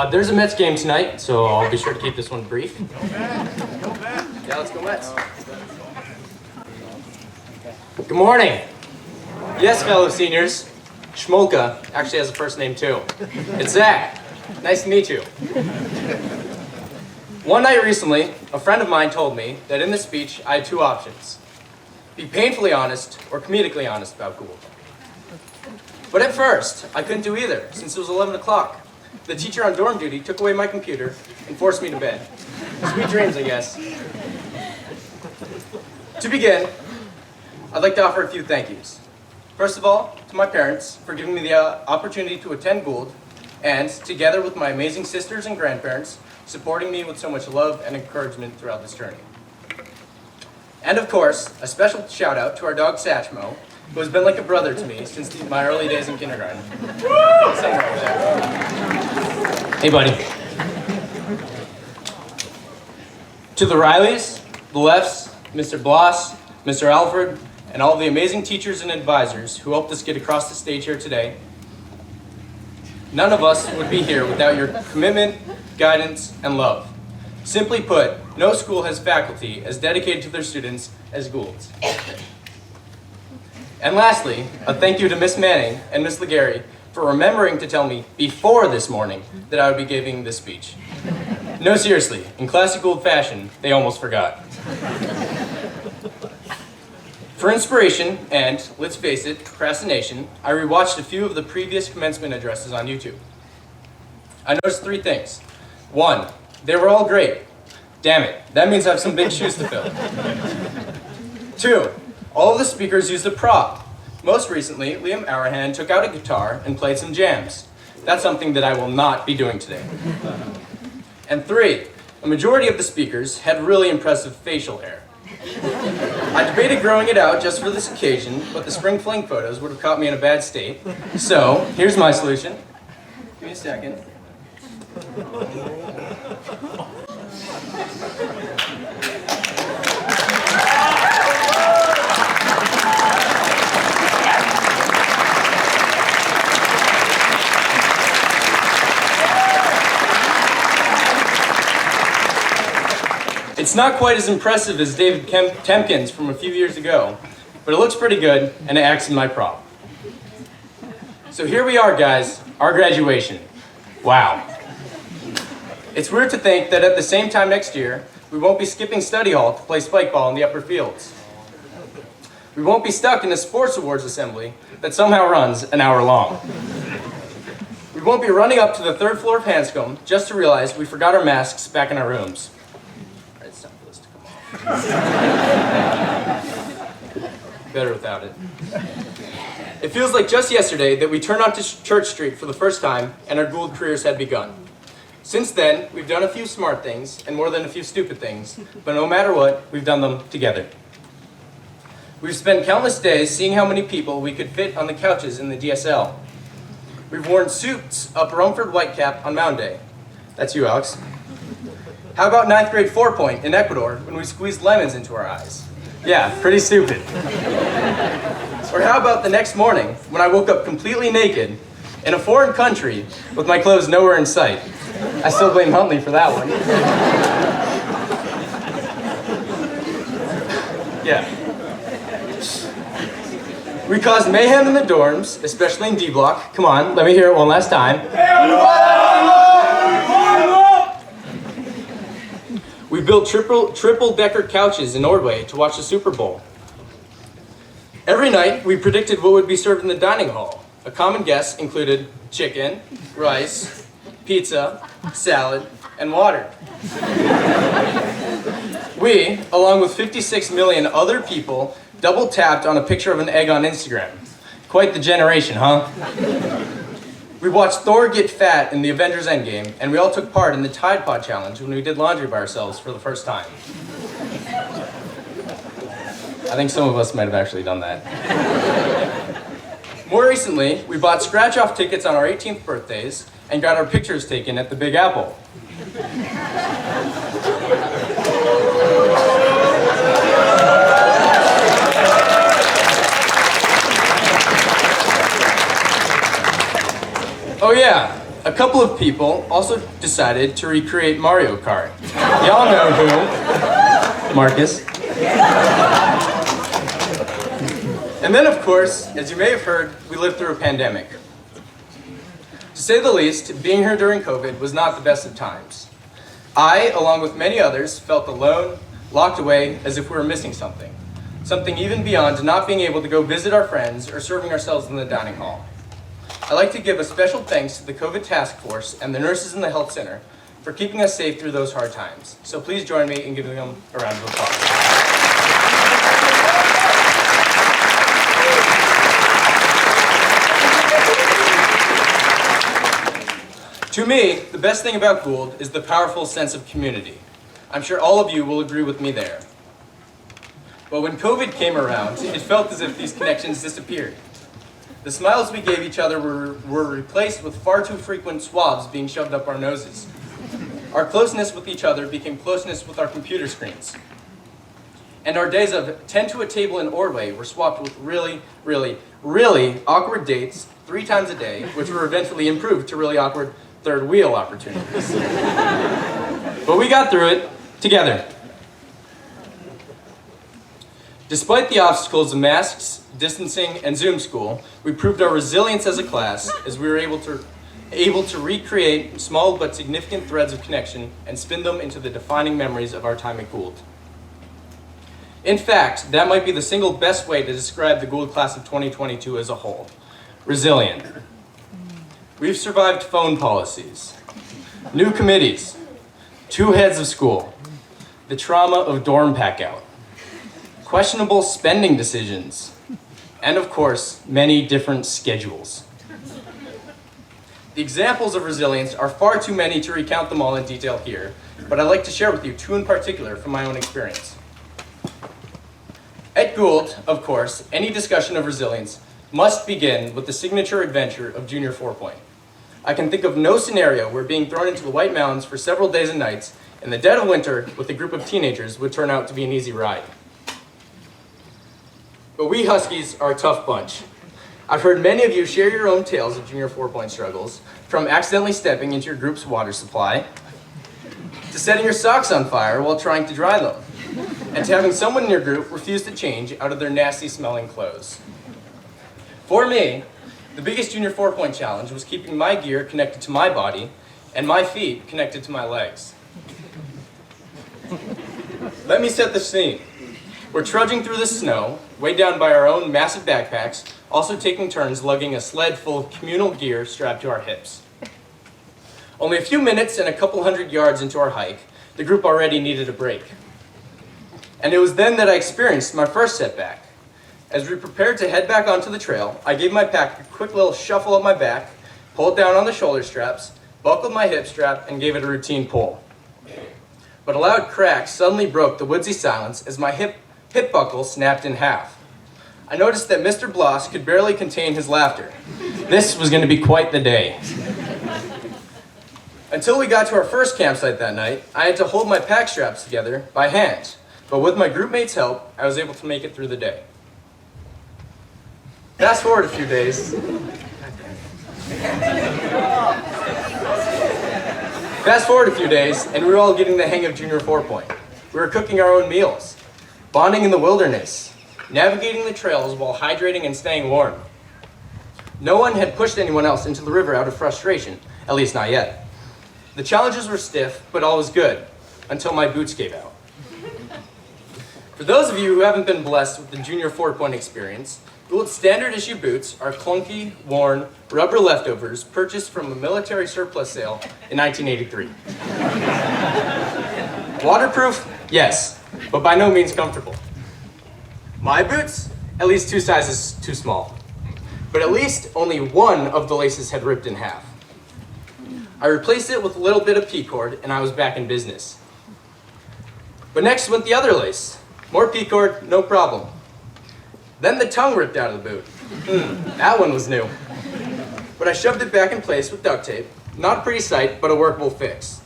There's a Mets game tonight, so I'll be sure to keep this one brief. Yeah, let's go Mets. Good morning. Yes, fellow seniors. Schmolka actually has a first name too. It's Zach. Nice to meet you. One night recently, a friend of mine told me that in this speech I had two options. Be painfully honest or comedically honest about Gould. But at first, I couldn't do either, since it was 11 o'clock. The teacher on dorm duty took away my computer and forced me to bed. Sweet dreams, I guess. To begin, I'd like to offer a few thank yous. First of all, to my parents for giving me the opportunity to attend Gould, and together with my amazing sisters and grandparents, supporting me with so much love and encouragement throughout this journey. And of course, a special shout out to our dog Satchmo, who has been like a brother to me since my early days in kindergarten. Somewhere over there. Hey, buddy. To the Rileys, the Lefts, Mr. Bloss, Mr. Alfred, and all the amazing teachers and advisors who helped us get across the stage here today, none of us would be here without your commitment, guidance, and love. Simply put, no school has faculty as dedicated to their students as Gould's. And lastly, a thank you to Miss Manning and Miss Legary for remembering to tell me before this morning that I would be giving this speech. No, seriously, in classic Gould fashion, they almost forgot. For inspiration and, let's face it, procrastination, I rewatched a few of the previous commencement addresses on YouTube. I noticed three things. One, they were all great. Damn it, that means I have some big shoes to fill. Two, all of the speakers used a prop. Most recently, Liam Arahan took out a guitar and played some jams. That's something that I will not be doing today. And three, a majority of the speakers had really impressive facial hair. I debated growing it out just for this occasion, but the spring fling photos would have caught me in a bad state. So, here's my solution. Give me a second. It's not quite as impressive as David Temkins from a few years ago, but it looks pretty good, and it acts in my prop. So here we are, guys, our graduation. Wow. It's weird to think that at the same time next year, we won't be skipping study hall to play spike ball in the upper fields. We won't be stuck in a sports awards assembly that somehow runs an hour long. We won't be running up to the third floor of Hanscom just to realize we forgot our masks back in our rooms. It's time for this to come off. Better without it. It feels like just yesterday that we turned onto Church Street for the first time and our Gould careers had begun. Since then, we've done a few smart things and more than a few stupid things, but no matter what, we've done them together. We've spent countless days seeing how many people we could fit on the couches in the DSL. We've worn suits up Rumford Whitecap on Mound Day. That's you, Alex. How about 9th grade 4-point in Ecuador when we squeezed lemons into our eyes? Yeah, pretty stupid. Or how about the next morning when I woke up completely naked in a foreign country with my clothes nowhere in sight? I still blame Huntley for that one. Yeah. We caused mayhem in the dorms, especially in D block. Come on, let me hear it one last time. We built triple-decker couches in Ordway to watch the Super Bowl. Every night, we predicted what would be served in the dining hall. A common guess included chicken, rice, pizza, salad, and water. We, along with 56 million other people, double-tapped on a picture of an egg on Instagram. Quite the generation, huh? We watched Thor get fat in the Avengers Endgame, and we all took part in the Tide Pod Challenge when we did laundry by ourselves for the first time. I think some of us might have actually done that. More recently, we bought scratch-off tickets on our 18th birthdays and got our pictures taken at the Big Apple. Oh yeah, a couple of people also decided to recreate Mario Kart. Y'all know who. Marcus. And then, of course, as you may have heard, we lived through a pandemic. To say the least, being here during COVID was not the best of times. I, along with many others, felt alone, locked away, as if we were missing something. Something even beyond not being able to go visit our friends or serving ourselves in the dining hall. I'd like to give a special thanks to the COVID task force and the nurses in the health center for keeping us safe through those hard times. So please join me in giving them a round of applause. To me, the best thing about Gould is the powerful sense of community. I'm sure all of you will agree with me there. But when COVID came around, it felt as if these connections disappeared. The smiles we gave each other were replaced with far too frequent swabs being shoved up our noses. Our closeness with each other became closeness with our computer screens. And our days of tend to a table in Orway were swapped with really, really, really awkward dates 3 times a day, which were eventually improved to really awkward third wheel opportunities. But we got through it together. Despite the obstacles of masks, distancing, and Zoom school, we proved our resilience as a class as we were able to recreate small but significant threads of connection and spin them into the defining memories of our time at Gould. In fact, that might be the single best way to describe the Gould class of 2022 as a whole. Resilient. We've survived phone policies, new committees, 2 heads of school, the trauma of dorm pack-out, questionable spending decisions, and of course, many different schedules. The examples of resilience are far too many to recount them all in detail here, but I'd like to share with you 2 in particular from my own experience. At Gould, of course, any discussion of resilience must begin with the signature adventure of Junior 4-Point. I can think of no scenario where being thrown into the White Mountains for several days and nights in the dead of winter with a group of teenagers would turn out to be an easy ride. But we Huskies are a tough bunch. I've heard many of you share your own tales of Junior 4-Point struggles, from accidentally stepping into your group's water supply, to setting your socks on fire while trying to dry them, and to having someone in your group refuse to change out of their nasty smelling clothes. For me, the biggest Junior 4-Point challenge was keeping my gear connected to my body and my feet connected to my legs. Let me set the scene. We're trudging through the snow, weighed down by our own massive backpacks, also taking turns lugging a sled full of communal gear strapped to our hips. Only a few minutes and a couple hundred yards into our hike, the group already needed a break. And it was then that I experienced my first setback. As we prepared to head back onto the trail, I gave my pack a quick little shuffle up my back, pulled down on the shoulder straps, buckled my hip strap, and gave it a routine pull. But a loud crack suddenly broke the woodsy silence as my hip buckle snapped in half. I noticed that Mr. Bloss could barely contain his laughter. This was going to be quite the day. Until we got to our first campsite that night, I had to hold my pack straps together by hand, but with my group mates' help, I was able to make it through the day. Fast forward a few days. And we were all getting the hang of Junior 4-Point. We were cooking our own meals, bonding in the wilderness, navigating the trails while hydrating and staying warm. No one had pushed anyone else into the river out of frustration, at least not yet. The challenges were stiff, but all was good, until my boots gave out. For those of you who haven't been blessed with the Junior 4-Point experience, Gould's standard issue boots are clunky, worn, rubber leftovers purchased from a military surplus sale in 1983. Waterproof? Yes, but by no means comfortable. My boots? At least 2 sizes too small. But at least only one of the laces had ripped in half. I replaced it with a little bit of P-cord and I was back in business. But next went the other lace. More P-cord, no problem. Then the tongue ripped out of the boot. That one was new. But I shoved it back in place with duct tape. Not a pretty sight, but a workable fix.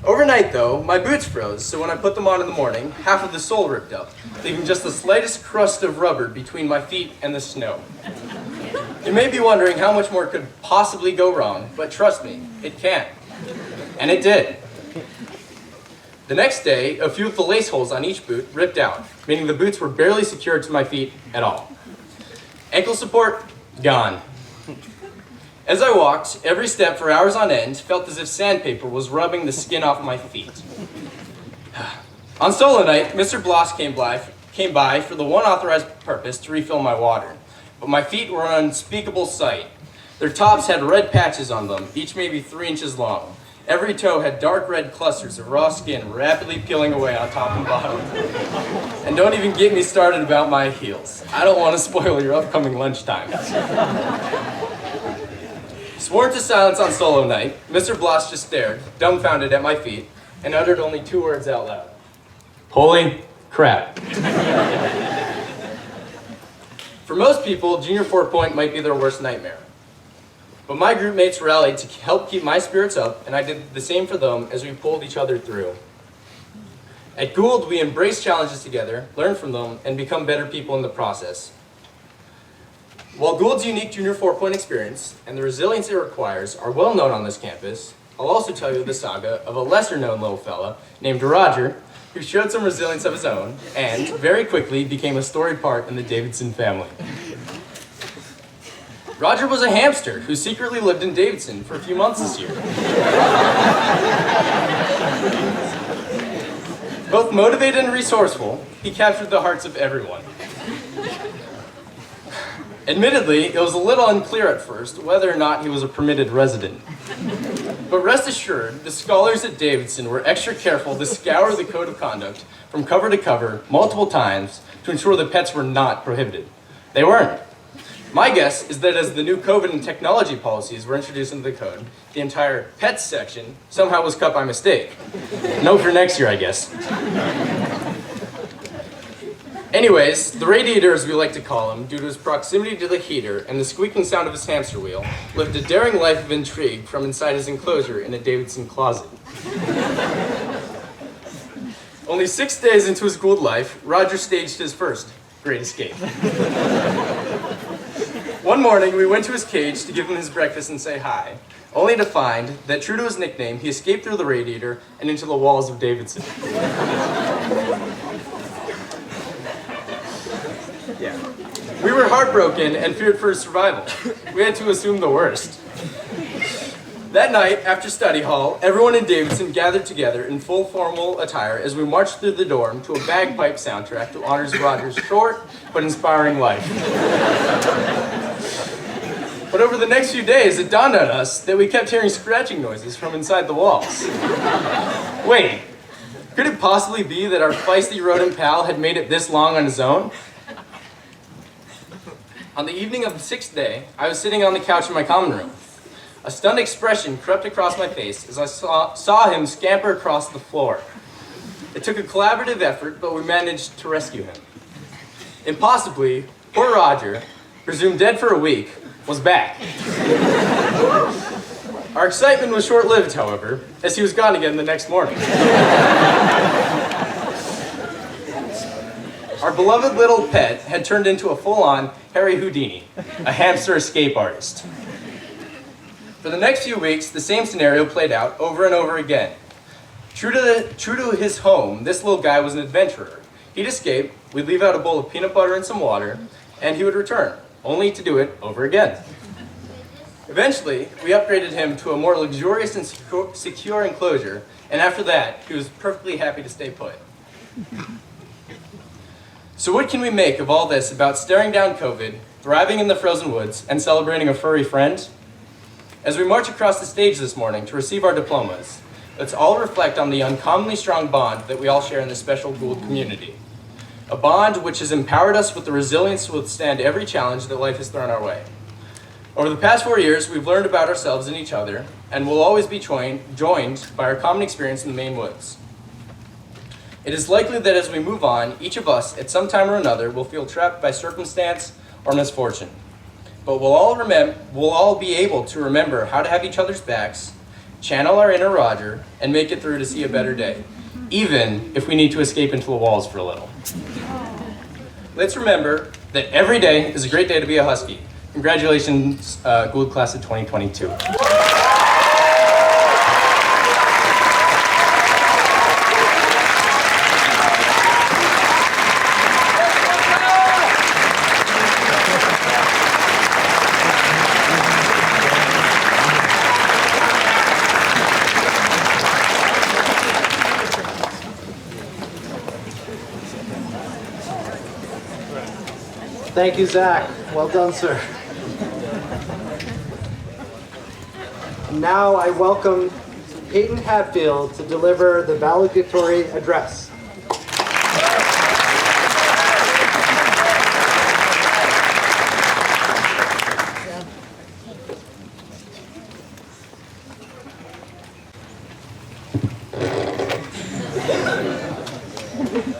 Overnight though, my boots froze, so when I put them on in the morning, half of the sole ripped up, leaving just the slightest crust of rubber between my feet and the snow. You may be wondering how much more could possibly go wrong, but trust me, it can. And it did. The next day, a few of the lace holes on each boot ripped out, meaning the boots were barely secured to my feet at all. Ankle support, gone. As I walked, every step for hours on end felt as if sandpaper was rubbing the skin off my feet. On solo night, Mr. Bloss came by for the one authorized purpose to refill my water, but my feet were an unspeakable sight. Their tops had red patches on them, each maybe 3 inches long. Every toe had dark red clusters of raw skin rapidly peeling away on top and bottom. And don't even get me started about my heels. I don't want to spoil your upcoming lunchtime. Sworn to silence on solo night, Mr. Bloss just stared, dumbfounded at my feet, and uttered only 2 words out loud. Holy crap. For most people, junior 4-point might be their worst nightmare. But my group mates rallied to help keep my spirits up, and I did the same for them as we pulled each other through. At Gould, we embrace challenges together, learn from them, and become better people in the process. While Gould's unique junior 4-point experience and the resilience it requires are well known on this campus, I'll also tell you the saga of a lesser known little fella named Roger, who showed some resilience of his own and very quickly became a storied part in the Davidson family. Roger was a hamster who secretly lived in Davidson for a few months this year. Both motivated and resourceful, he captured the hearts of everyone. Admittedly, it was a little unclear at first whether or not he was a permitted resident. But rest assured, the scholars at Davidson were extra careful to scour the code of conduct from cover to cover multiple times to ensure that pets were not prohibited. They weren't. My guess is that as the new COVID and technology policies were introduced into the code, the entire pets section somehow was cut by mistake. Note for next year, I guess. Anyways, the radiator, as we like to call him, due to his proximity to the heater and the squeaking sound of his hamster wheel, lived a daring life of intrigue from inside his enclosure in a Davidson closet. Only 6 days into his Gould life, Roger staged his first great escape. One morning, we went to his cage to give him his breakfast and say hi, only to find that, true to his nickname, he escaped through the radiator and into the walls of Davidson. We were heartbroken and feared for his survival. We had to assume the worst. That night, after study hall, everyone in Davidson gathered together in full formal attire as we marched through the dorm to a bagpipe soundtrack that honors Roger's short but inspiring life. But over the next few days, it dawned on us that we kept hearing scratching noises from inside the walls. Wait, could it possibly be that our feisty rodent pal had made it this long on his own? On the evening of the 6th day, I was sitting on the couch in my common room. A stunned expression crept across my face as I saw him scamper across the floor. It took a collaborative effort, but we managed to rescue him. Impossibly, poor Roger, presumed dead for a week, was back. Our excitement was short-lived, however, as he was gone again the next morning. Our beloved little pet had turned into a full-on Harry Houdini, a hamster escape artist. For the next few weeks, the same scenario played out over and over again. True to his home, this little guy was an adventurer. He'd escape, we'd leave out a bowl of peanut butter and some water, and he would return, only to do it over again. Eventually, we upgraded him to a more luxurious and secure enclosure, and after that, he was perfectly happy to stay put. So what can we make of all this about staring down COVID, thriving in the frozen woods, and celebrating a furry friend? As we march across the stage this morning to receive our diplomas, let's all reflect on the uncommonly strong bond that we all share in this special Gould community. A bond which has empowered us with the resilience to withstand every challenge that life has thrown our way. Over the past 4 years, we've learned about ourselves and each other, and will always be joined by our common experience in the Maine woods. It is likely that as we move on, each of us, at some time or another, will feel trapped by circumstance or misfortune. But we'll all be able to remember how to have each other's backs, channel our inner Roger, and make it through to see a better day, even if we need to escape into the walls for a little. Let's remember that every day is a great day to be a Husky. Congratulations, Gould class of 2022. Thank you, Zach. Well done, sir. Now I welcome Peyton Hadfield to deliver the valedictory address.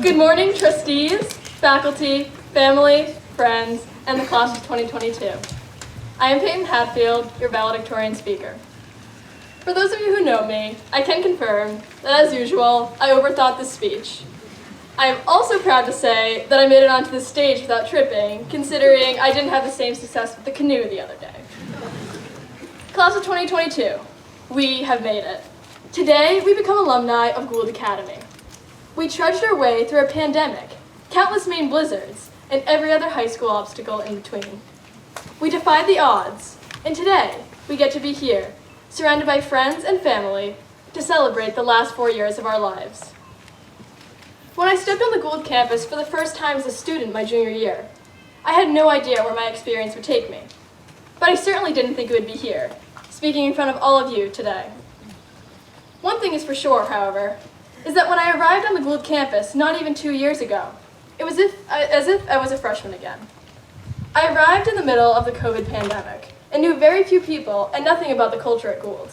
Good morning, trustees, faculty, family, friends, and the class of 2022. I am Peyton Hadfield, your valedictorian speaker. For those of you who know me, I can confirm that, as usual, I overthought this speech. I am also proud to say that I made it onto the stage without tripping, considering I didn't have the same success with the canoe the other day. Class of 2022, we have made it. Today, we become alumni of Gould Academy. We trudged our way through a pandemic, countless Maine blizzards, and every other high school obstacle in between. We defied the odds, and today we get to be here, surrounded by friends and family, to celebrate the last 4 years of our lives. When I stepped on the Gould campus for the first time as a student my junior year, I had no idea where my experience would take me, but I certainly didn't think it would be here, speaking in front of all of you today. One thing is for sure, however, is that when I arrived on the Gould campus not even 2 years ago, it was as if I was a freshman again. I arrived in the middle of the COVID pandemic and knew very few people and nothing about the culture at Gould.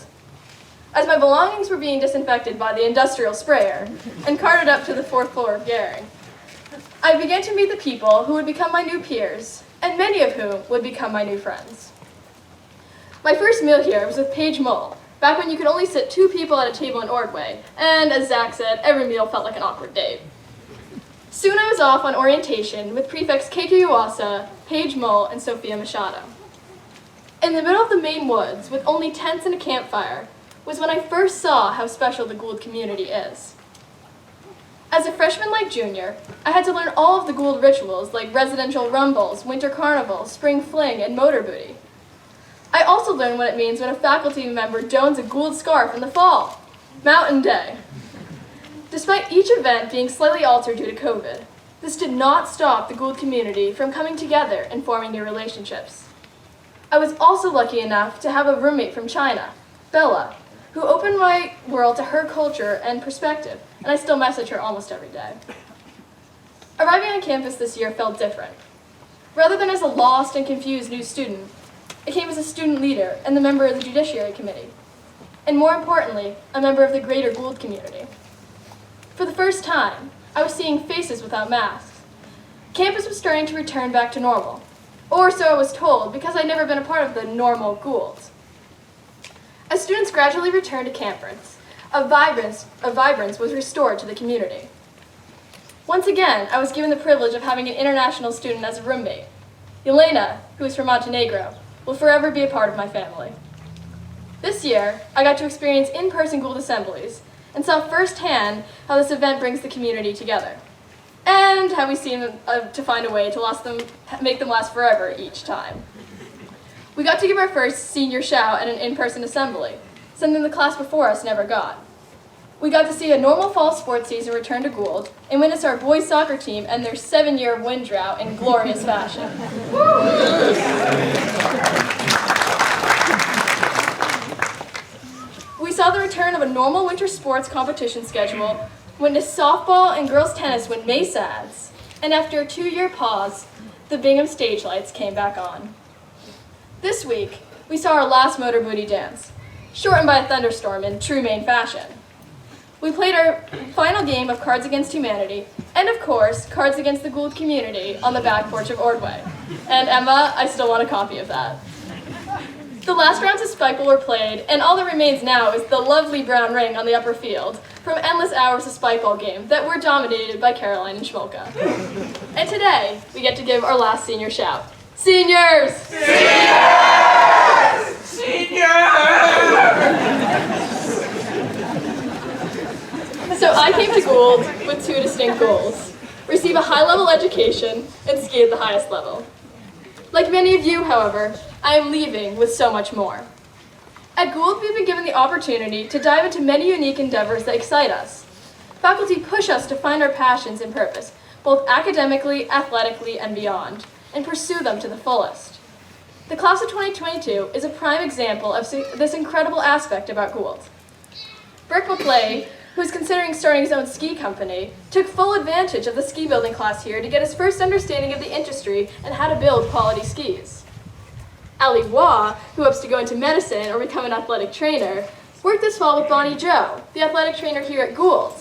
As my belongings were being disinfected by the industrial sprayer and carted up to the 4th floor of Gehring, I began to meet the people who would become my new peers, and many of whom would become my new friends. My first meal here was with Paige Mull, back when you could only sit 2 people at a table in Ordway, and as Zach said, every meal felt like an awkward date. Soon I was off on orientation with prefects Keiko Iwasa, Paige Mull, and Sophia Machado. In the middle of the Maine woods, with only tents and a campfire, was when I first saw how special the Gould community is. As a freshman like junior, I had to learn all of the Gould rituals like residential rumbles, winter carnival, spring fling, and motor booty. I also learned what it means when a faculty member dons a Gould scarf in the fall, Mountain Day. Despite each event being slightly altered due to COVID, this did not stop the Gould community from coming together and forming new relationships. I was also lucky enough to have a roommate from China, Bella, who opened my world to her culture and perspective, and I still message her almost every day. Arriving on campus this year felt different. Rather than as a lost and confused new student, I came as a student leader and the member of the Judiciary Committee, and more importantly, a member of the greater Gould community. For the first time, I was seeing faces without masks. Campus was starting to return back to normal, or so I was told because I'd never been a part of the normal Gould. As students gradually returned to campus, a vibrance was restored to the community. Once again, I was given the privilege of having an international student as a roommate. Elena, who is from Montenegro, will forever be a part of my family. This year, I got to experience in-person Gould assemblies and saw firsthand how this event brings the community together, and how we seem to find a way to make them last forever each time. We got to give our first senior shout at an in-person assembly, something the class before us never got. We got to see a normal fall sports season return to Gould and witness our boys soccer team end their 7-year win drought in glorious fashion. We saw the return of a normal winter sports competition schedule, witnessed softball and girls tennis win May Sads, and after a 2-year pause, the Bingham stage lights came back on. This week, we saw our last motor booty dance, shortened by a thunderstorm in true Maine fashion. we played our final game of Cards Against Humanity, and of course, Cards Against the Gould community on the back porch of Ordway. And Emma, I still want a copy of that. The last rounds of Spikeball were played, and all that remains now is the lovely brown ring on the upper field from endless hours of Spikeball game that were dominated by Caroline and Schmolka. And today, we get to give our last senior shout. Seniors! Seniors! So I came to Gould with two distinct goals: receive a high-level education and ski at the highest level. Like many of you, however, I am leaving with so much more. At Gould, we've been given the opportunity to dive into many unique endeavors that excite us. Faculty push us to find our passions and purpose, both academically, athletically, and beyond, and pursue them to the fullest. The class of 2022 is a prime example of this incredible aspect about Gould. Burke McClay, who is considering starting his own ski company, took full advantage of the ski building class here to get his first understanding of the industry and how to build quality skis. Ali Waugh, who hopes to go into medicine or become an athletic trainer, worked this fall with Bonnie Jo, the athletic trainer here at Gould,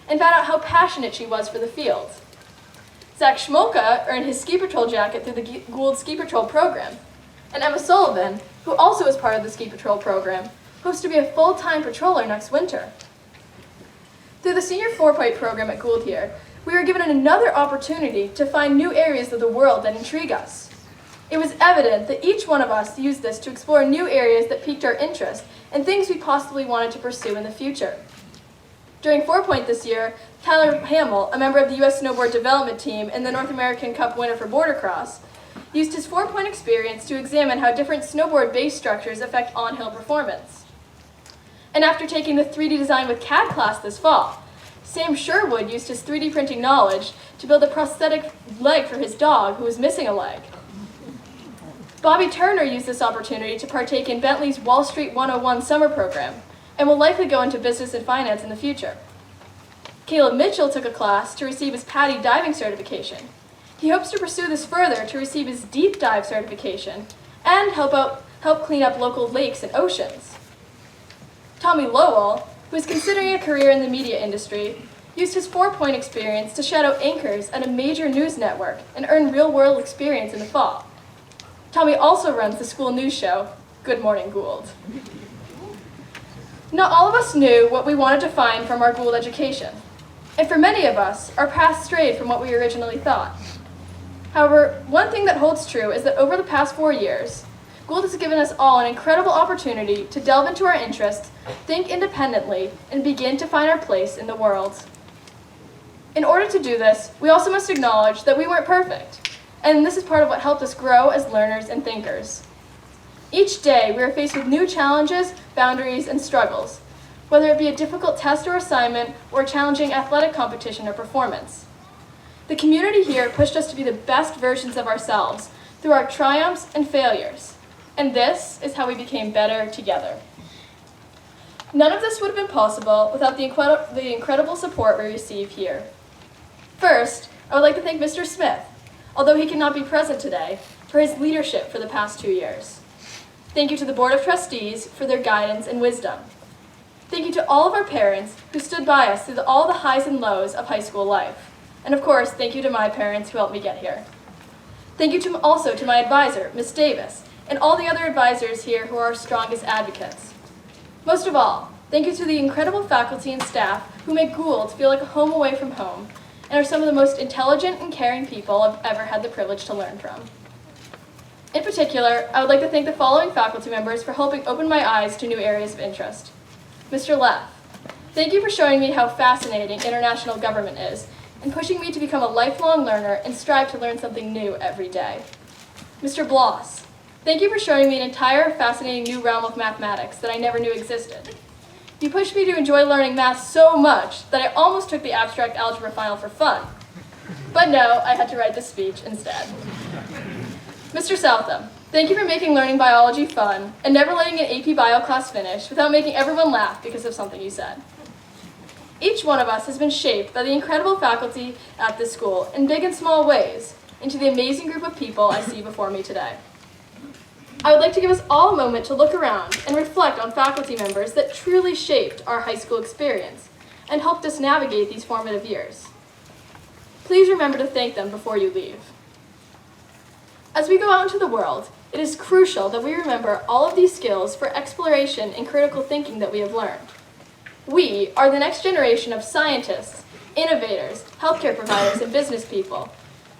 and found out how passionate she was for the field. Zach Schmolka earned his ski patrol jacket through the Gould Ski Patrol program, and Emma Sullivan, who also is part of the Ski Patrol program, hopes to be a full-time patroller next winter. Through the Senior 4-Point program at Gould here, we were given another opportunity to find new areas of the world that intrigue us. It was evident that each one of us used this to explore new areas that piqued our interest and things we possibly wanted to pursue in the future. During 4-Point this year, Tyler Hamill, a member of the U.S. Snowboard Development Team and the North American Cup winner for Bordercross, used his 4-Point experience to examine how different snowboard base structures affect on-hill performance. And after taking the 3D Design with CAD class this fall, Sam Sherwood used his 3D printing knowledge to build a prosthetic leg for his dog who was missing a leg. Bobby Turner used this opportunity to partake in Bentley's Wall Street 101 summer program and will likely go into business and finance in the future. Caleb Mitchell took a class to receive his PADI diving certification. He hopes to pursue this further to receive his deep dive certification and help clean up local lakes and oceans. Tommy Lowell, who is considering a career in the media industry, used his 4-Point experience to shadow anchors at a major news network and earn real-world experience in the fall. Tommy also runs the school news show, Good Morning Gould. Not all of us knew what we wanted to find from our Gould education, and for many of us, our path strayed from what we originally thought. However, one thing that holds true is that over the past 4 years, Gould has given us all an incredible opportunity to delve into our interests, think independently, and begin to find our place in the world. In order to do this, we also must acknowledge that we weren't perfect, and this is part of what helped us grow as learners and thinkers. Each day, we are faced with new challenges, boundaries, and struggles, whether it be a difficult test or assignment or a challenging athletic competition or performance. The community here pushed us to be the best versions of ourselves through our triumphs and failures. And this is how we became better together. None of this would have been possible without the incredible support we receive here. First, I would like to thank Mr. Smith, although he cannot be present today, for his leadership for the past 2 years. Thank you to the Board of Trustees for their guidance and wisdom. Thank you to all of our parents who stood by us through all the highs and lows of high school life. And of course, thank you to my parents who helped me get here. Thank you also to my advisor, Ms. Davis, and all the other advisors here who are our strongest advocates. Most of all, thank you to the incredible faculty and staff who make Gould feel like a home away from home and are some of the most intelligent and caring people I've ever had the privilege to learn from. In particular, I would like to thank the following faculty members for helping open my eyes to new areas of interest. Mr. Leff, thank you for showing me how fascinating international government is and pushing me to become a lifelong learner and strive to learn something new every day. Mr. Bloss, thank you for showing me an entire fascinating new realm of mathematics that I never knew existed. You pushed me to enjoy learning math so much that I almost took the abstract algebra final for fun. But no, I had to write this speech instead. Mr. Southam, thank you for making learning biology fun and never letting an AP Bio class finish without making everyone laugh because of something you said. Each one of us has been shaped by the incredible faculty at this school in big and small ways into the amazing group of people I see before me today. I would like to give us all a moment to look around and reflect on faculty members that truly shaped our high school experience, and helped us navigate these formative years. Please remember to thank them before you leave. As we go out into the world, it is crucial that we remember all of these skills for exploration and critical thinking that we have learned. We are the next generation of scientists, innovators, healthcare providers, and business people.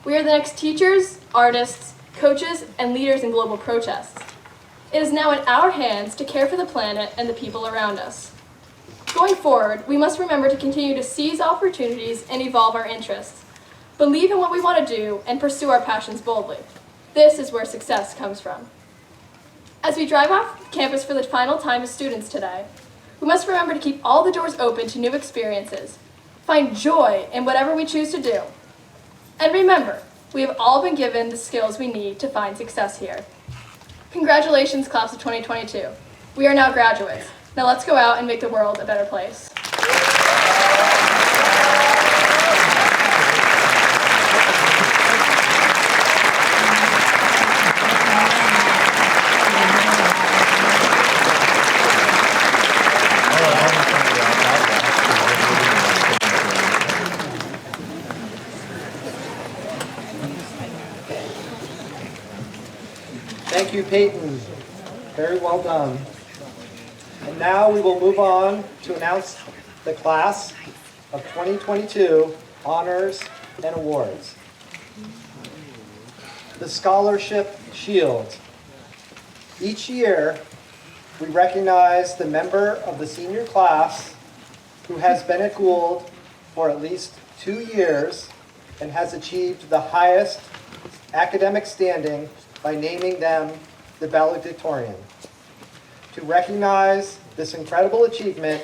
We are the next teachers, artists, coaches, and leaders in global protests. It is now in our hands to care for the planet and the people around us. Going forward, we must remember to continue to seize opportunities and evolve our interests. Believe in what we want to do and pursue our passions boldly. This is where success comes from. As we drive off campus for the final time as students today, we must remember to keep all the doors open to new experiences. Find joy in whatever we choose to do. And remember, we have all been given the skills we need to find success here. Congratulations, class of 2022. We are now graduates. Now let's go out and make the world a better place. Thank you, Peyton. Very well done. And now we will move on to announce the class of 2022 honors and awards. The Scholarship Shield. Each year, we recognize the member of the senior class who has been at Gould for at least 2 years and has achieved the highest academic standing by naming them the valedictorian. To recognize this incredible achievement,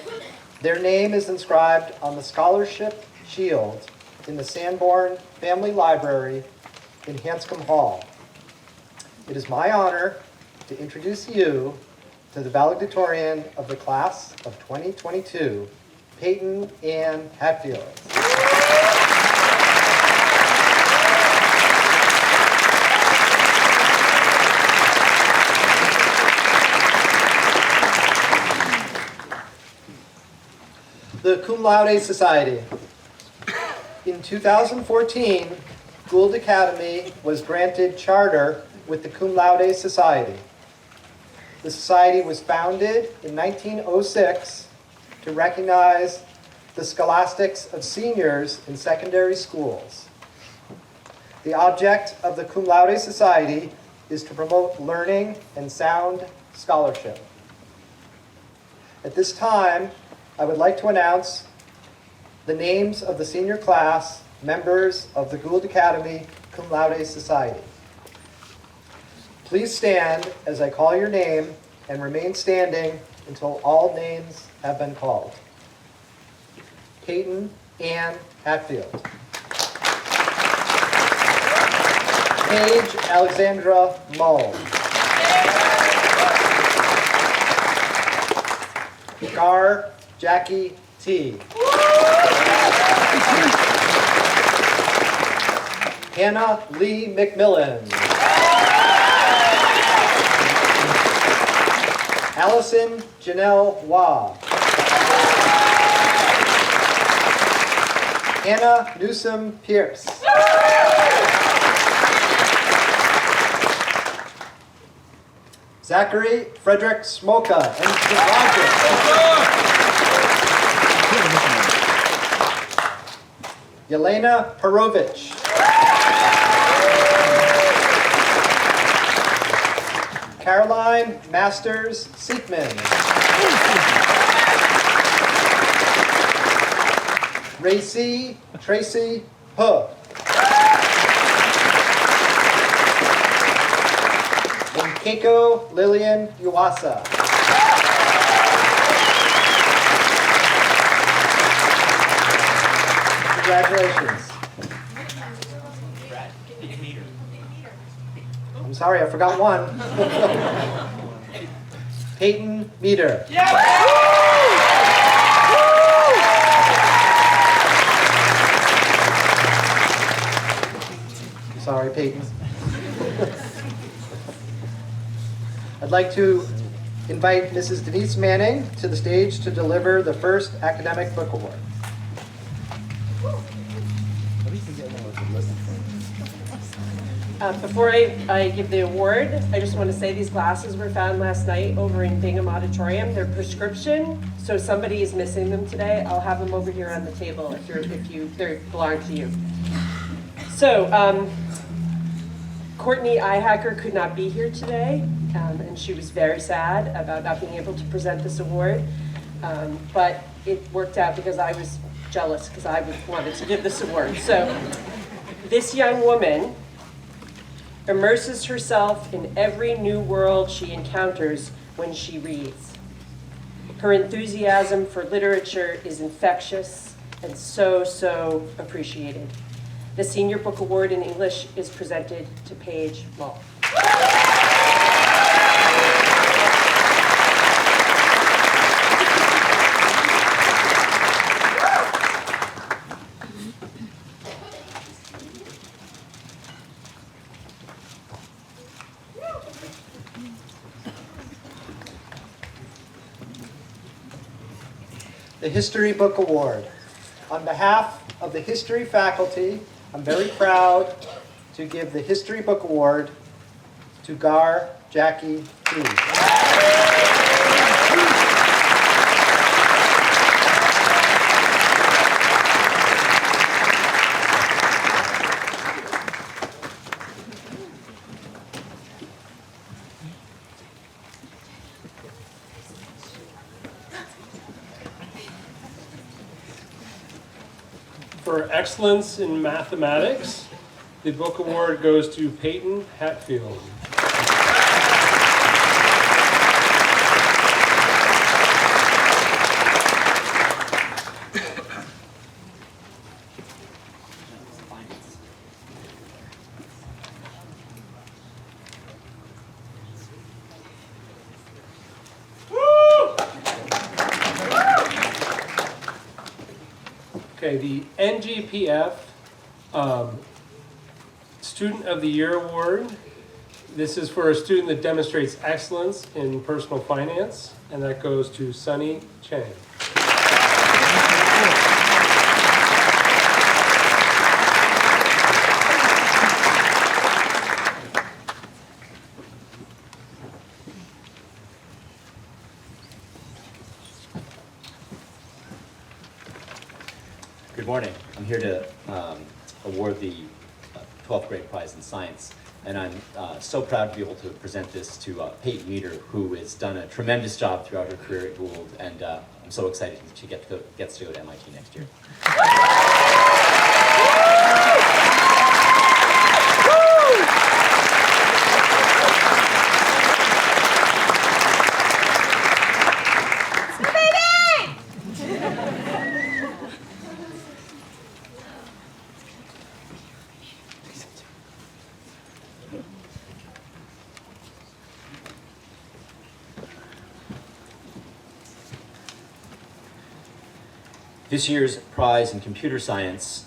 their name is inscribed on the Scholarship Shield in the Sanborn Family Library in Hanscom Hall. It is my honor to introduce you to the valedictorian of the class of 2022, Peyton Ann Hadfield. The Cum Laude Society. In 2014, Gould Academy was granted charter with the Cum Laude Society. The society was founded in 1906 to recognize the scholastics of seniors in secondary schools. The object of the Cum Laude Society is to promote learning and sound scholarship. At this time, I would like to announce the names of the senior class members of the Gould Academy Cum Laude Society. Please stand as I call your name and remain standing until all names have been called. Peyton Ann Hadfield. Paige Alexandra Mull. Gar Jackie T. Hannah Lee McMillan. Allison Janelle Waugh. Hannah Newsom Pierce. Zachary Frederick Schmolka and Yelena Perovich. Caroline Masters Seekman. Racy Tracy Huh. And Keiko Lillian Uwasa. Congratulations. I'm sorry, I forgot one. Peyton Meter. Sorry, Peyton. I'd like to invite Mrs. Denise Manning to the stage to deliver the first academic book award. Before I give the award, I just want to say these glasses were found last night over in Bingham Auditorium. They're prescription, so somebody is missing them today. I'll have them over here on the table if they belong to you. So, Courtney Eyehacker could not be here today, and she was very sad about not being able to present this award. But it worked out because I was jealous because I wanted to give this award. So, this young woman immerses herself in every new world she encounters when she reads. Her enthusiasm for literature is infectious and so appreciated. The Senior Book Award in English is presented to Paige Mull. The History Book Award. On behalf of the history faculty, I'm very proud to give the History Book Award to Gar Jackie P. For excellence in mathematics, the book award goes to Peyton Hadfield. Okay, the NGPF Student of the Year Award. This is for a student that demonstrates excellence in personal finance, and that goes to Sunny Chang. Good morning. I'm here to award the 12th grade prize in science, and I'm so proud to be able to present this to Peyton Meter, who has done a tremendous job throughout her career at Gould, and I'm so excited that she gets to go to MIT next year. This year's prize in computer science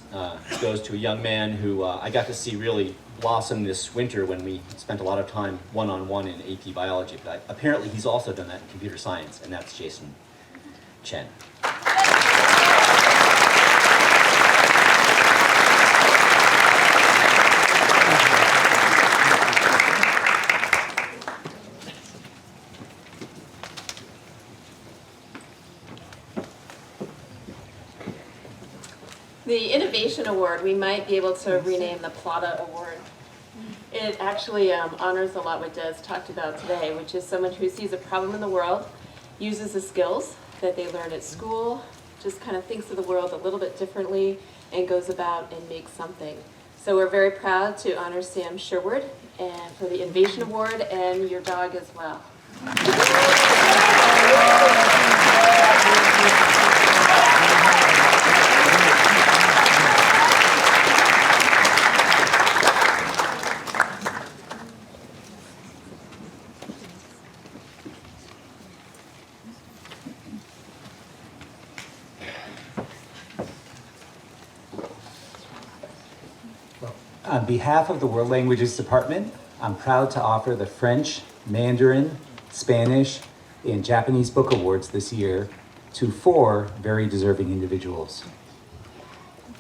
goes to a young man who I got to see really blossom this winter when we spent a lot of time one-on-one in AP biology, but apparently he's also done that in computer science, and that's Jason Chen. The Innovation Award, we might be able to rename the Plata Award. It actually honors a lot what Des talked about today, which is someone who sees a problem in the world, uses the skills that they learned at school, just kind of thinks of the world a little bit differently, and goes about and makes something. So we're very proud to honor Sam Sherwood and for the Innovation Award, and your dog as well. On behalf of the World Languages Department, I'm proud to offer the French, Mandarin, Spanish, and Japanese Book Awards this year to 4 very deserving individuals.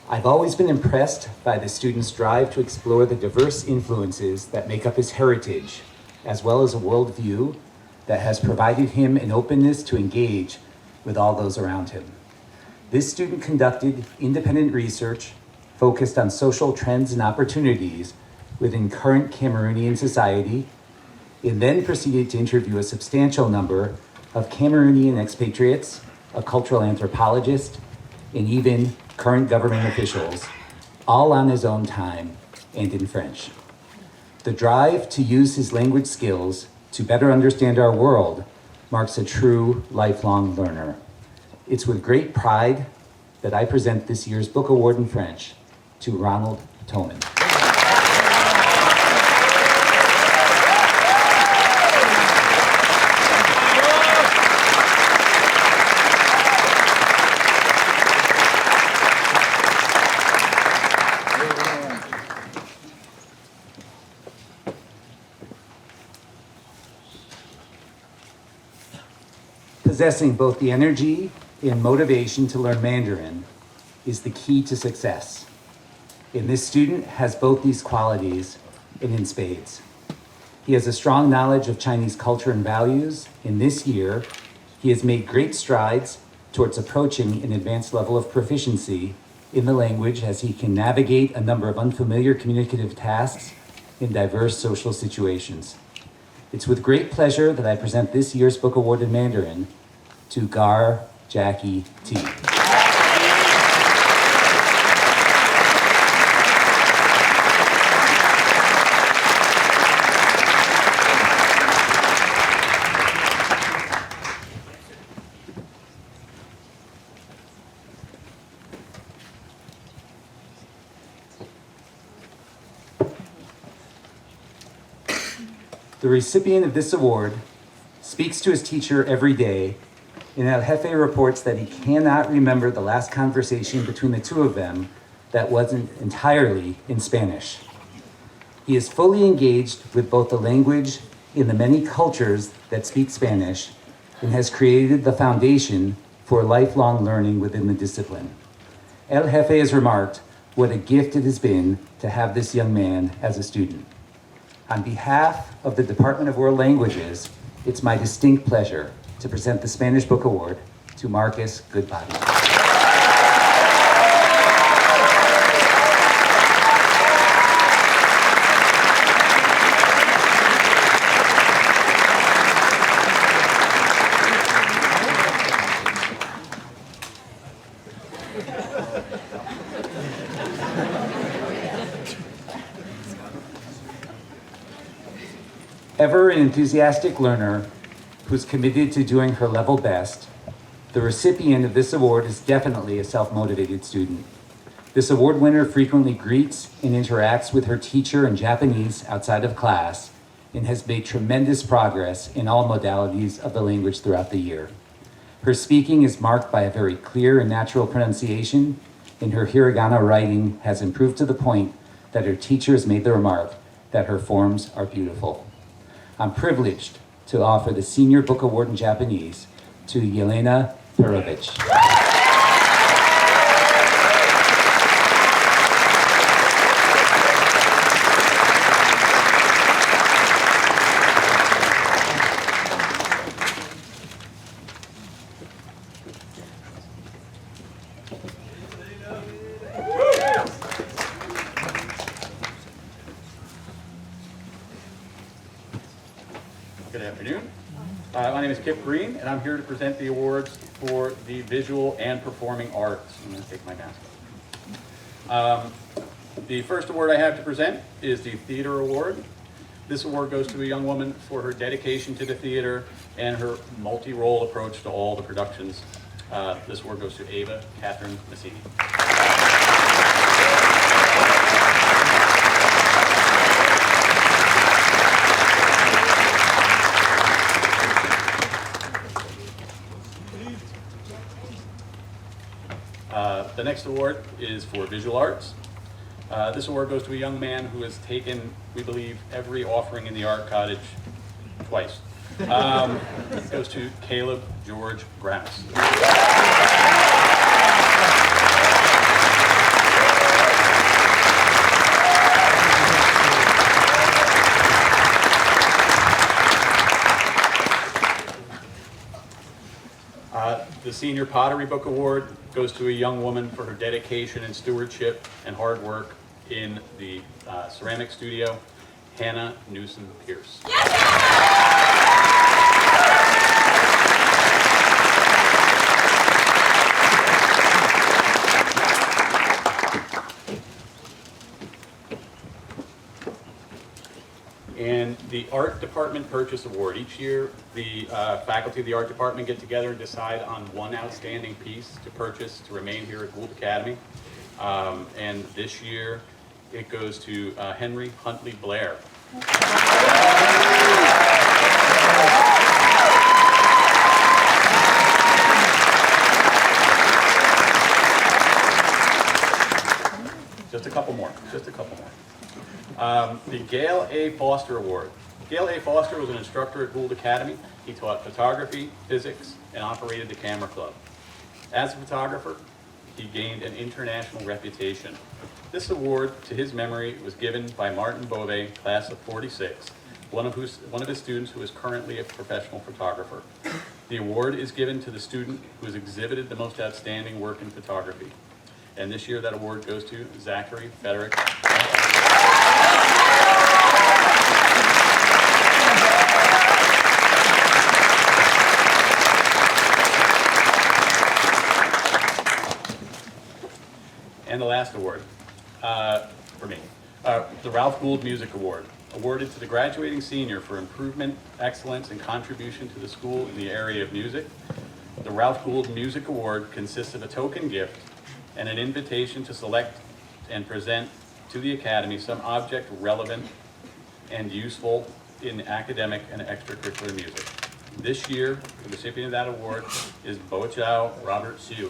I've always been impressed by the student's drive to explore the diverse influences that make up his heritage, as well as a worldview that has provided him an openness to engage with all those around him. This student conducted independent research focused on social trends and opportunities within current Cameroonian society, and then proceeded to interview a substantial number of Cameroonian expatriates, a cultural anthropologist, and even current government officials, all on his own time and in French. The drive to use his language skills to better understand our world marks a true lifelong learner. It's with great pride that I present this year's Book Award in French to Ronald Toman. Possessing both the energy and motivation to learn Mandarin is the key to success. And this student has both these qualities and in spades. He has a strong knowledge of Chinese culture and values, and this year, he has made great strides towards approaching an advanced level of proficiency in the language as he can navigate a number of unfamiliar communicative tasks in diverse social situations. It's with great pleasure that I present this year's Book Award in Mandarin to Gar Jackie T. The recipient of this award speaks to his teacher every day, and El Jefe reports that he cannot remember the last conversation between the two of them that wasn't entirely in Spanish. He is fully engaged with both the language and the many cultures that speak Spanish, and has created the foundation for lifelong learning within the discipline. El Jefe has remarked what a gift it has been to have this young man as a student. On behalf of the Department of World Languages, it's my distinct pleasure to present the Spanish Book Award to Marcus Goodbody. Ever an enthusiastic learner who's committed to doing her level best, the recipient of this award is definitely a self-motivated student. This award winner frequently greets and interacts with her teacher in Japanese outside of class and has made tremendous progress in all modalities of the language throughout the year. Her speaking is marked by a very clear and natural pronunciation, and her hiragana writing has improved to the point that her teacher has made the remark that her forms are beautiful. I'm privileged to offer the Senior Book Award in Japanese to Yelena Perovich. Good afternoon. My name is Kip Green, and I'm here to present the awards for the visual and performing arts. I'm going to take my mask off. The first award I have to present is the Theater Award. This award goes to a young woman for her dedication to the theater and her multi-role approach to all the productions. This award goes to Ava Catherine Massini. The next award is for visual arts. This award goes to a young man who has taken, we believe, every offering in the art cottage twice. It goes to Caleb George Granis. The Senior Pottery Book Award goes to a young woman for her dedication and stewardship and hard work in the ceramic studio, Hannah Newsom Pierce. And the Art Department Purchase Award. Each year, the faculty of the Art Department get together and decide on one outstanding piece to purchase to remain here at Gould Academy. And this year, it goes to Henry Huntley Blair. Just a couple more. The Gail A. Foster Award. Gail A. Foster was an instructor at Gould Academy. He taught photography, physics, and operated the camera club. As a photographer, he gained an international reputation. This award, to his memory, was given by Martin Bove, class of 46, one of his students who is currently a professional photographer. The award is given to the student who has exhibited the most outstanding work in photography. And this year that award goes to Zachary Frederick. And the last award for me, the Ralph Gould Music Award, awarded to the graduating senior for improvement, excellence, and contribution to the school in the area of music. The Ralph Gould Music Award consists of a token gift and an invitation to select and present to the Academy some object relevant and useful in academic and extracurricular music. This year, the recipient of that award is Bo Chow Robert Siu.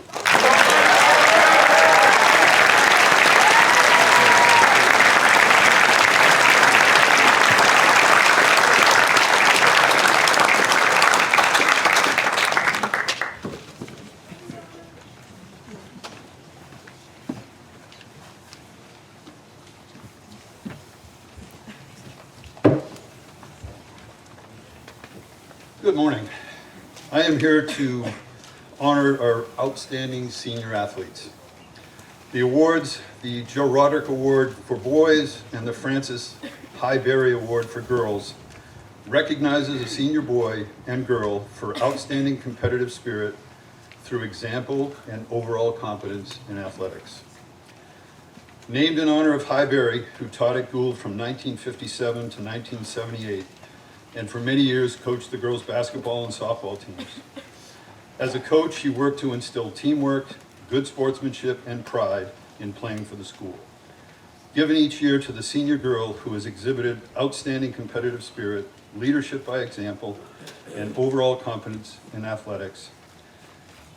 Good morning. I am here to honor our outstanding senior athletes. The awards, the Joe Roderick Award for boys and the Francis Highbury Award for girls, recognizes a senior boy and girl for outstanding competitive spirit through example and overall competence in athletics. Named in honor of Highbury, who taught at Gould from 1957 to 1978, and for many years coached the girls' basketball and softball teams. As a coach, he worked to instill teamwork, good sportsmanship, and pride in playing for the school. Given each year to the senior girl who has exhibited outstanding competitive spirit, leadership by example, and overall competence in athletics.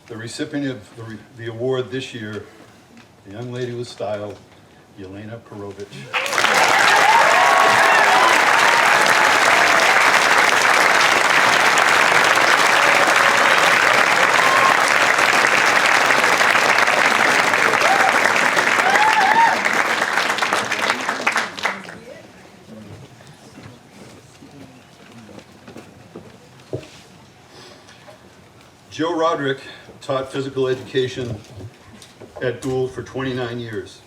The recipient of the award this year, the young lady with style, Yelena Perovich. Joe Roderick taught physical education at Gould for 29 years.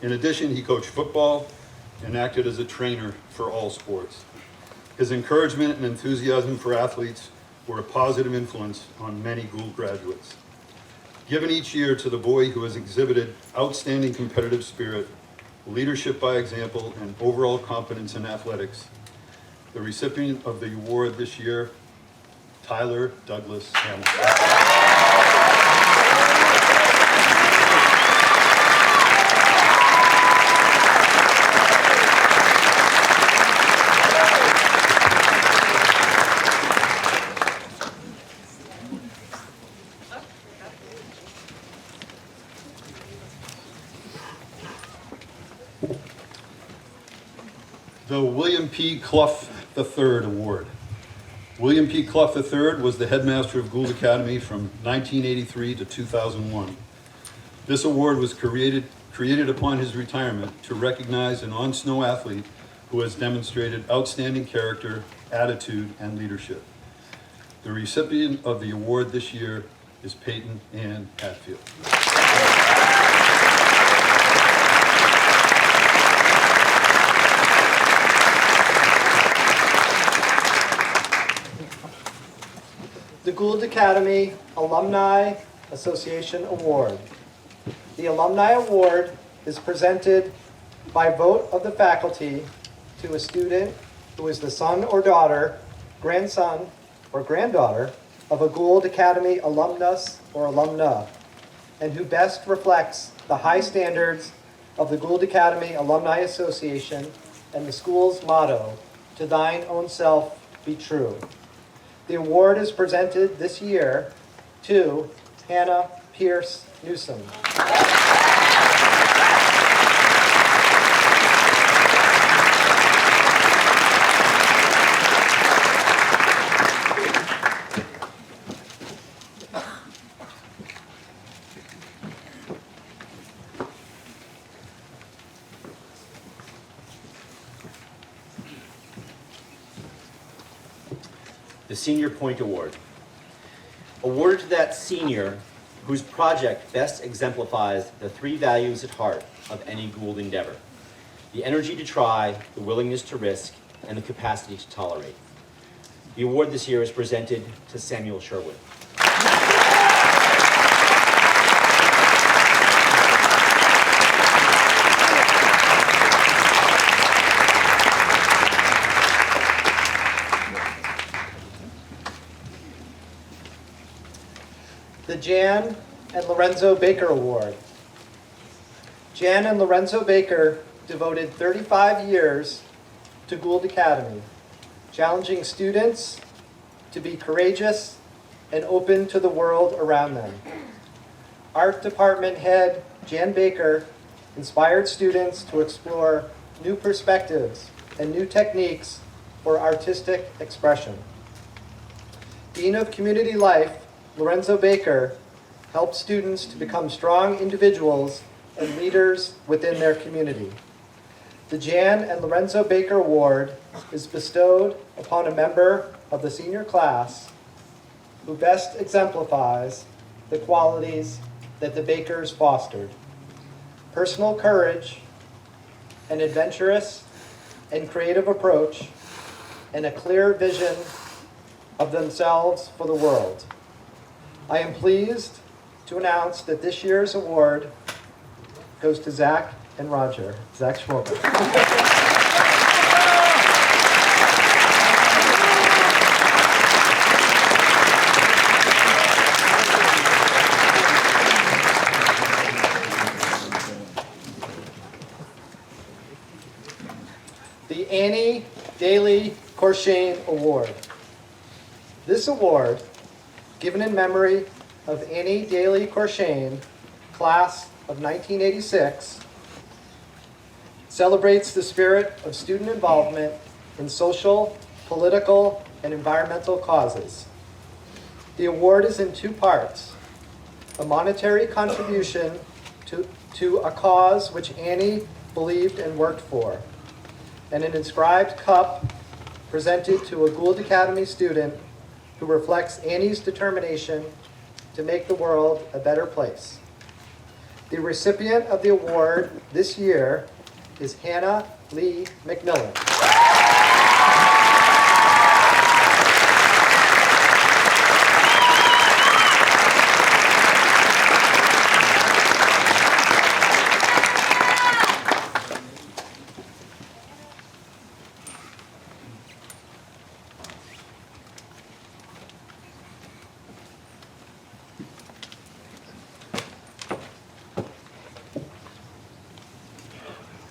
In addition, he coached football and acted as a trainer for all sports. His encouragement and enthusiasm for athletes were a positive influence on many Gould graduates. Given each year to the boy who has exhibited outstanding competitive spirit, leadership by example, and overall competence in athletics, the recipient of the award this year, Tyler Douglas Hamilton. The William P. Clough III Award. William P. Clough III was the headmaster of Gould Academy from 1983 to 2001. This award was created upon his retirement to recognize an on-snow athlete who has demonstrated outstanding character, attitude, and leadership. The recipient of the award this year is Peyton and Hadfield. The Gould Academy Alumni Association Award. The Alumni Award is presented by vote of the faculty to a student who is the son or daughter, grandson, or granddaughter of a Gould Academy alumnus or alumna, and who best reflects the high standards of the Gould Academy Alumni Association and the school's motto, "To thine own self be true." The award is presented this year to Hannah Pierce Newsom. The Senior Point Award. Awarded to that senior whose project best exemplifies the three values at heart of any Gould endeavor: the energy to try, the willingness to risk, and the capacity to tolerate. The award this year is presented to Samuel Sherwood. The Jan and Lorenzo Baker Award. Jan and Lorenzo Baker devoted 35 years to Gould Academy, challenging students to be courageous and open to the world around them. Art Department Head Jan Baker inspired students to explore new perspectives and new techniques for artistic expression. Dean of Community Life Lorenzo Baker helped students to become strong individuals and leaders within their community. The Jan and Lorenzo Baker Award is bestowed upon a member of the senior class who best exemplifies the qualities that the Bakers fostered: personal courage, an adventurous and creative approach, and a clear vision of themselves for the world. I am pleased to announce that this year's award goes to Zach and Roger. Zach Schmolka. The Annie Daly Corshane Award. This award, given in memory of Annie Daly Corshane, class of 1986, celebrates the spirit of student involvement in social, political, and environmental causes. The award is in two parts: a monetary contribution to a cause which Annie believed and worked for, and an inscribed cup presented to a Gould Academy student who reflects Annie's determination to make the world a better place. The recipient of the award this year is Hannah Lee McMillan.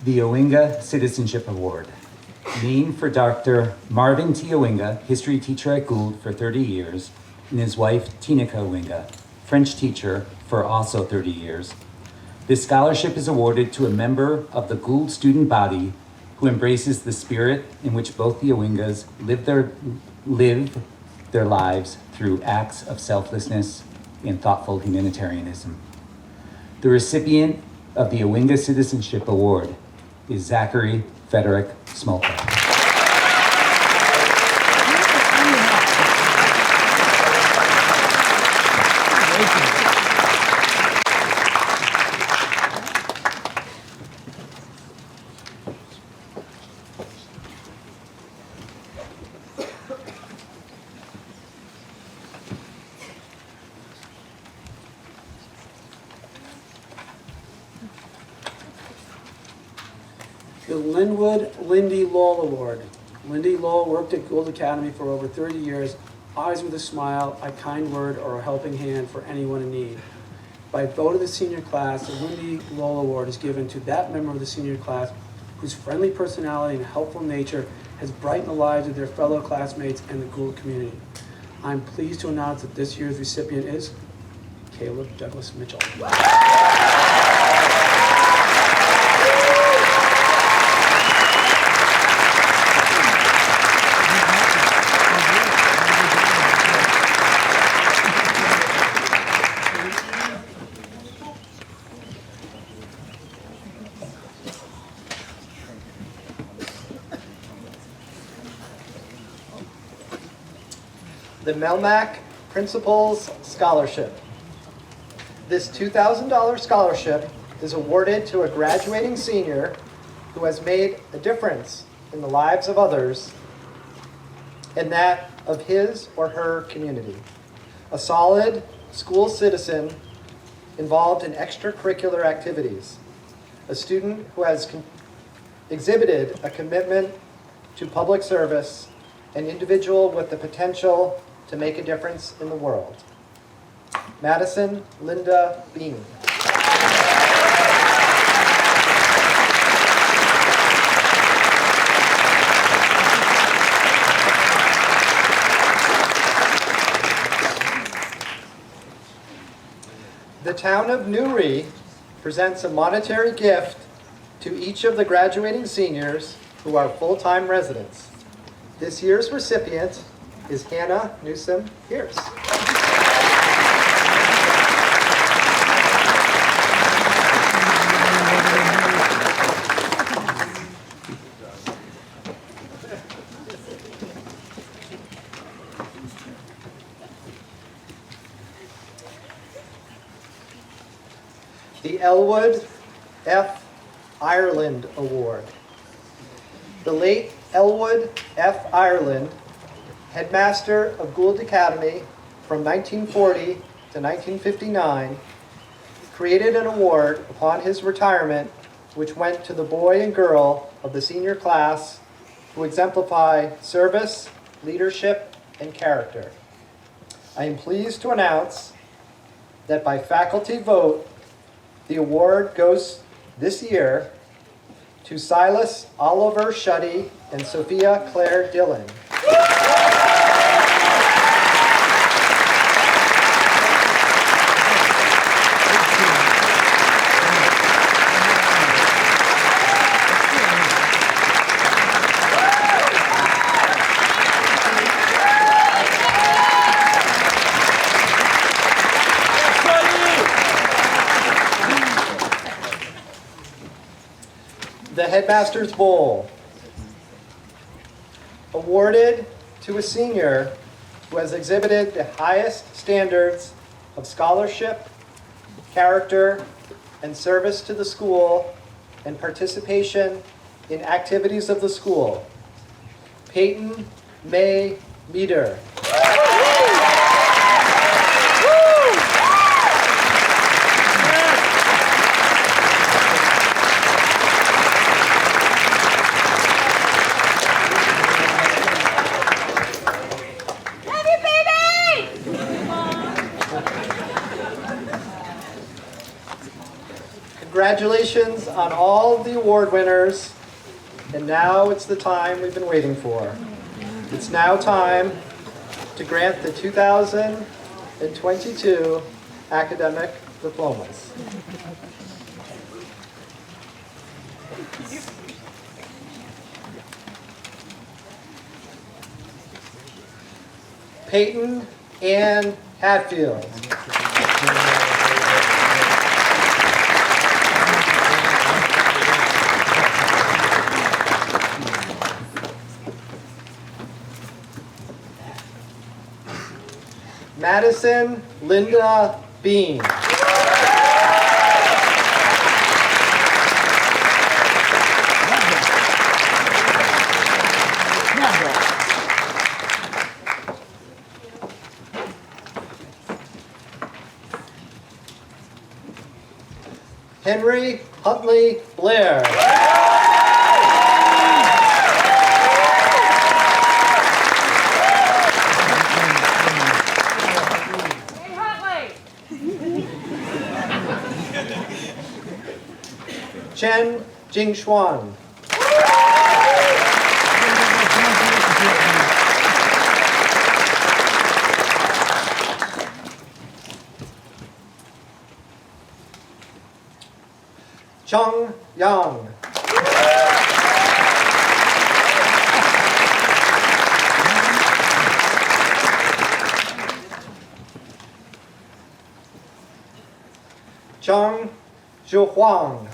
The Owinga Citizenship Award. Named for Dr. Marvin T. Owinga, history teacher at Gould for 30 years, and his wife, Tinika Owinga, French teacher for also 30 years. This scholarship is awarded to a member of the Gould student body who embraces the spirit in which both the Owingas live their lives through acts of selflessness and thoughtful humanitarianism. The recipient of the Owinga Citizenship Award is Zachary Frederick Schmolka. The Linwood Lindy Lowell Award. Lindy Lowell worked at Gould Academy for over 30 years, always with a smile, a kind word, or a helping hand for anyone in need. By vote of the senior class, the Lindy Lowell Award is given to that member of the senior class whose friendly personality and helpful nature has brightened the lives of their fellow classmates and the Gould community. I'm pleased to announce that this year's recipient is Caleb Douglas Mitchell. The Melmac Principal's Scholarship. This $2,000 scholarship is awarded to a graduating senior who has made a difference in the lives of others and that of his or her community. A solid school citizen involved in extracurricular activities. A student who has exhibited a commitment to public service, an individual with the potential to make a difference in the world. Madison Linda Bean. The town of Newry presents a monetary gift to each of the graduating seniors who are full-time residents. This year's recipient is Hannah Newsom Pierce. The Elwood F. Ireland Award. The late Elwood F. Ireland, headmaster of Gould Academy from 1940 to 1959, created an award upon his retirement which went to the boy and girl of the senior class who exemplify service, leadership, and character. I am pleased to announce that by faculty vote, the award goes this year to Silas Oliver Shuddy and Sophia Claire Dillon. The Headmaster's Bowl, awarded to a senior who has exhibited the highest standards of scholarship, character, and service to the school and participation in activities of the school. Peyton May Meeder. Congratulations on all of the award winners, and now it's the time we've been waiting for. It's now time to grant the 2022 academic diplomas. Peyton Ann Hadfield. Madison Linda Bean. Henry Huntley Blair. Chen Jingshuan. Chung Yang. Zhang Zhuhuang.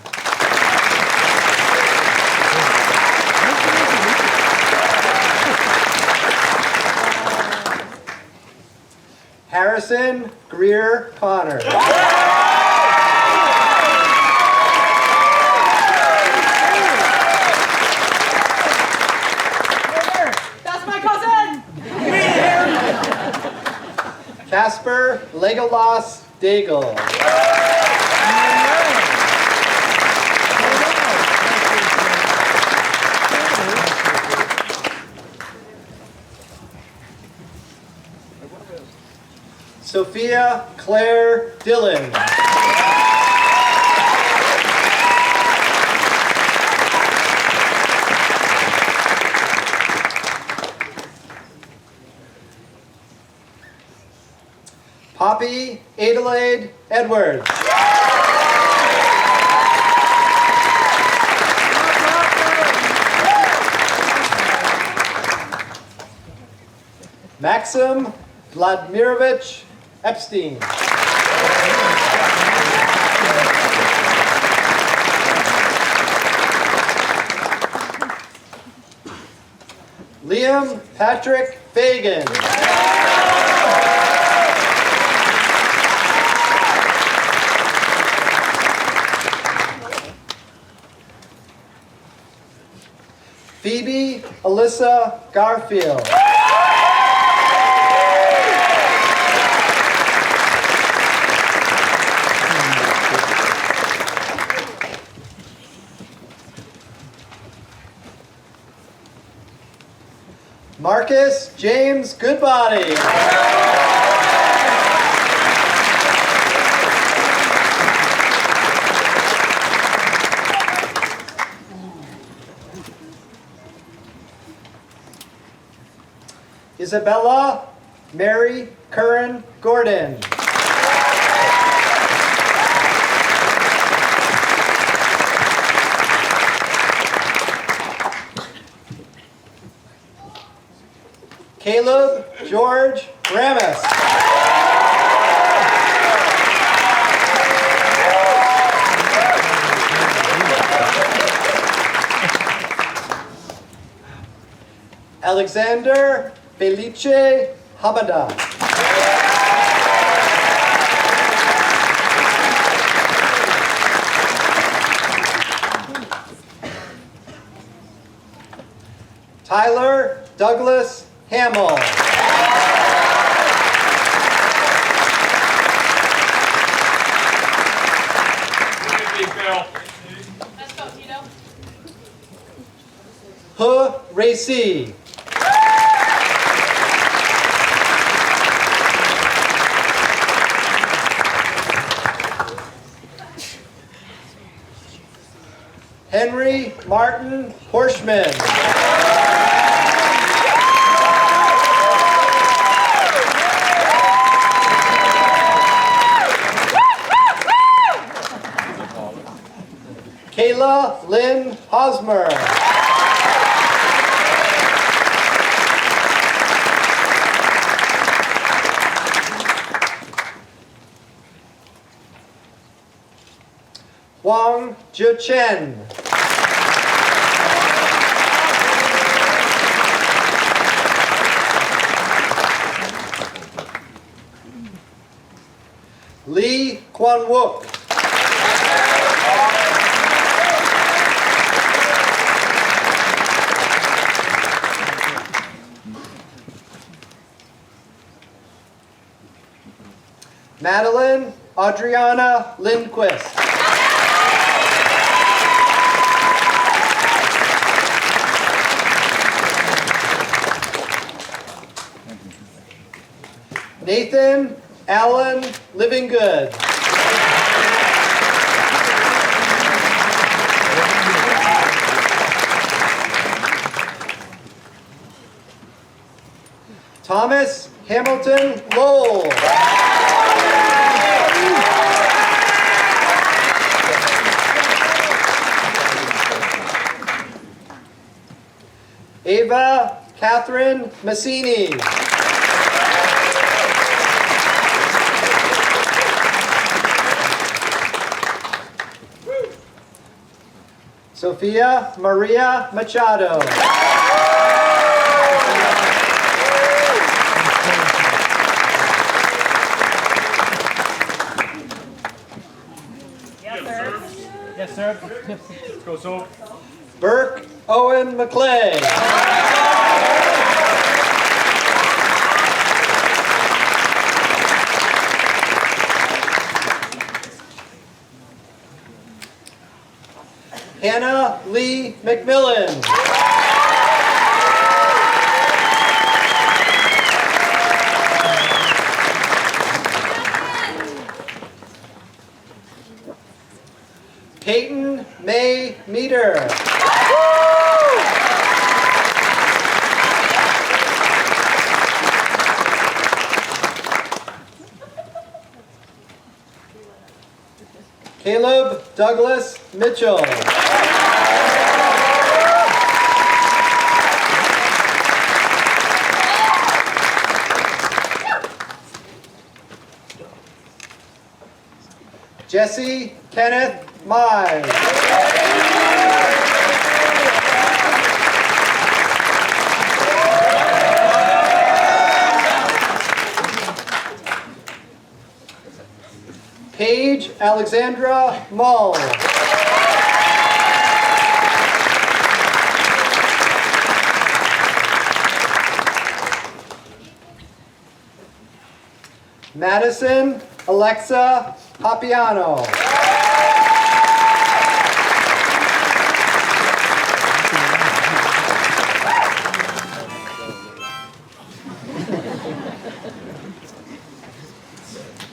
Harrison Greer Connor. That's my cousin! Casper Legolas Daigle. Sophia Claire Dillon. Poppy Adelaide Edwards. Maxim Vladimirovich Epstein. Liam Patrick Fagan. Phoebe Alyssa Garfield. Marcus James Goodbody. Isabella Mary Curran Gordon. Caleb George Ramis. Alexander Felice Hamada. Tyler Douglas Hamill. Huh Racy. Henry Martin Horschman. Kayla Lynn Hosmer. Wang Zhichen. Kwan Wook. Madeline Adriana Lindquist. Nathan Allen Livinggood. Thomas Hamilton Lowell. Ava Catherine Massini. Sophia Maria Machado. Yes, sir. Let's go, so. Burke Owen McClay. Hannah Lee McMillan. Peyton May Meter. Caleb Douglas Mitchell. Jesse Kenneth Mize. Paige Alexandra Mull. Madison Alexa Papiano.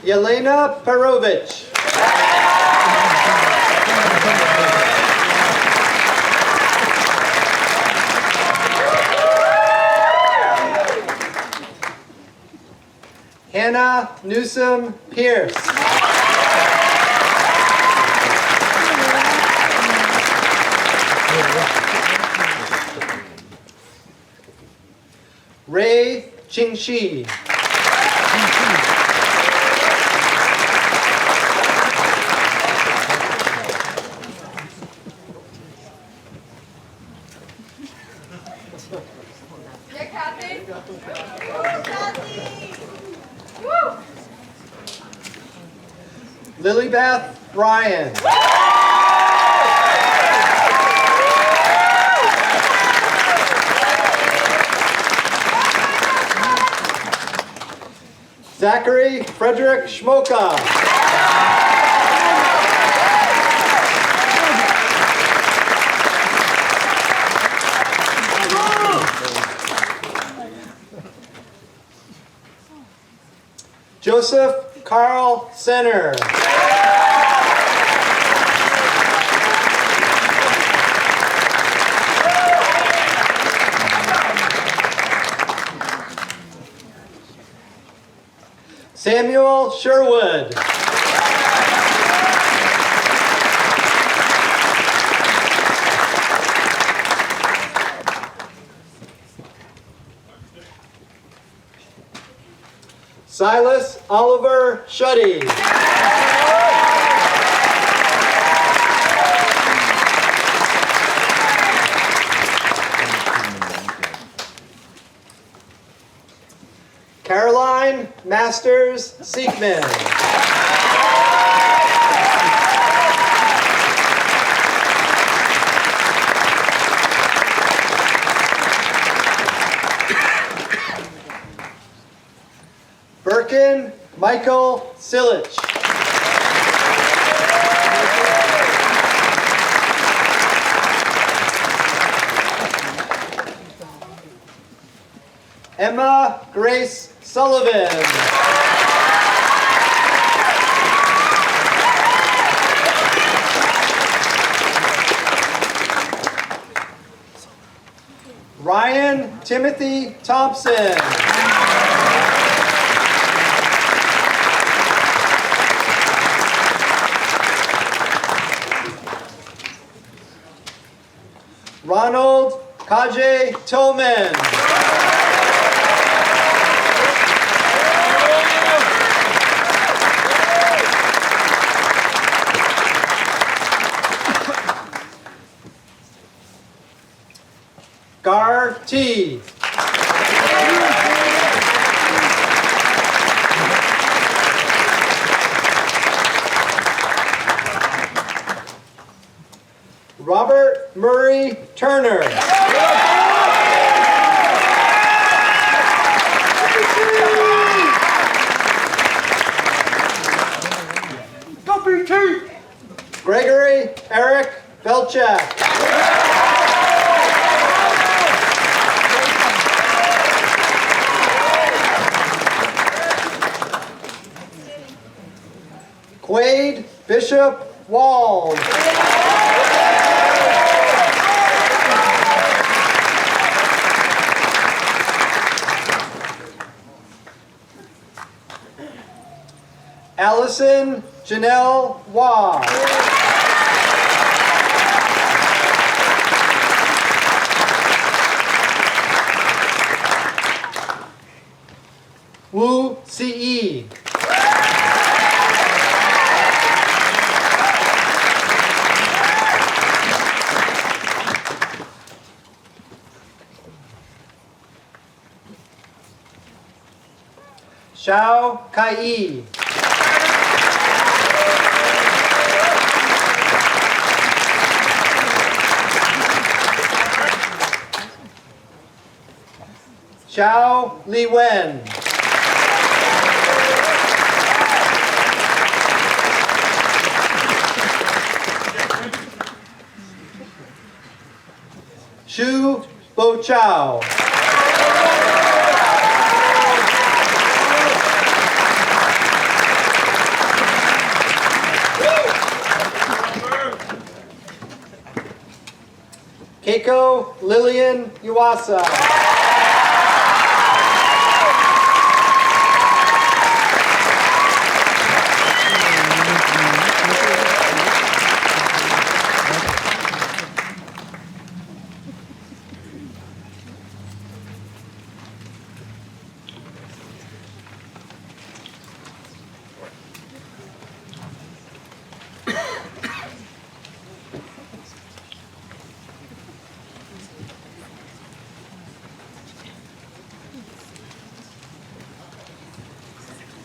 Yelena Perovich. Hannah Newsom Pierce. Ray Qingxi. Lilybeth Ryan. Zachary Frederick Schmolka. Joseph Carl Senner. Samuel Sherwood. Silas Oliver Shuddy. Caroline Masters Siegman. Birkin Michael Silich. Emma Grace Sullivan. Ryan Timothy Thompson. Ronald Kaje Tillman. Gar T. Robert Murray Turner. Gregory Eric Belchak. Quade Bishop Wald. Allison Janelle Waugh. Wu Ce. Xiao Kai. Xiao Li Wen. Shu Bo Chao. Keiko Lillian Yuasa.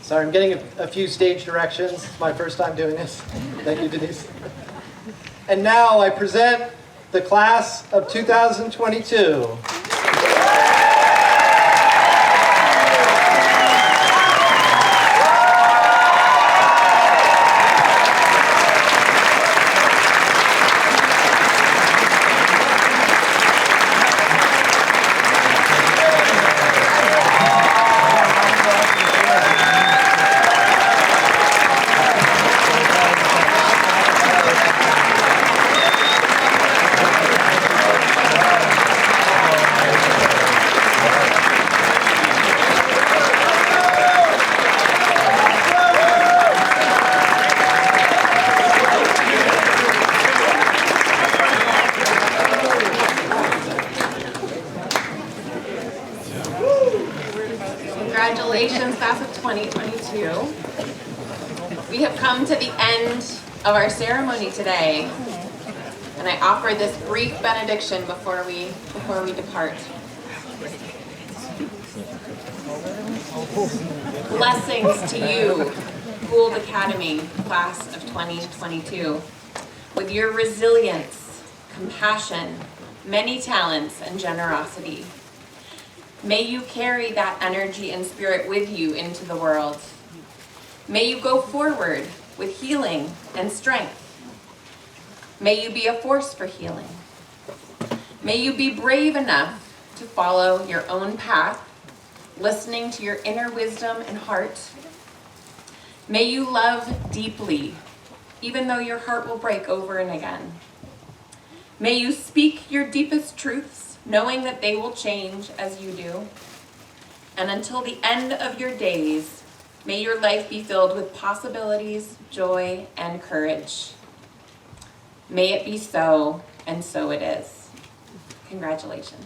Sorry, I'm getting a few stage directions. It's my first time doing this. Thank you, Denise. And now I present the class of 2022. Congratulations, class of 2022. We have come to the end of our ceremony today, and I offer this brief benediction before we depart. Blessings to you, Gould Academy, class of 2022. With your resilience, compassion, many talents, and generosity. May you carry that energy and spirit with you into the world. May you go forward with healing and strength. May you be a force for healing. May you be brave enough to follow your own path, listening to your inner wisdom and heart. May you love deeply, even though your heart will break over and again. May you speak your deepest truths, knowing that they will change as you do. And until the end of your days, may your life be filled with possibilities, joy, and courage. May it be so, and so it is. Congratulations.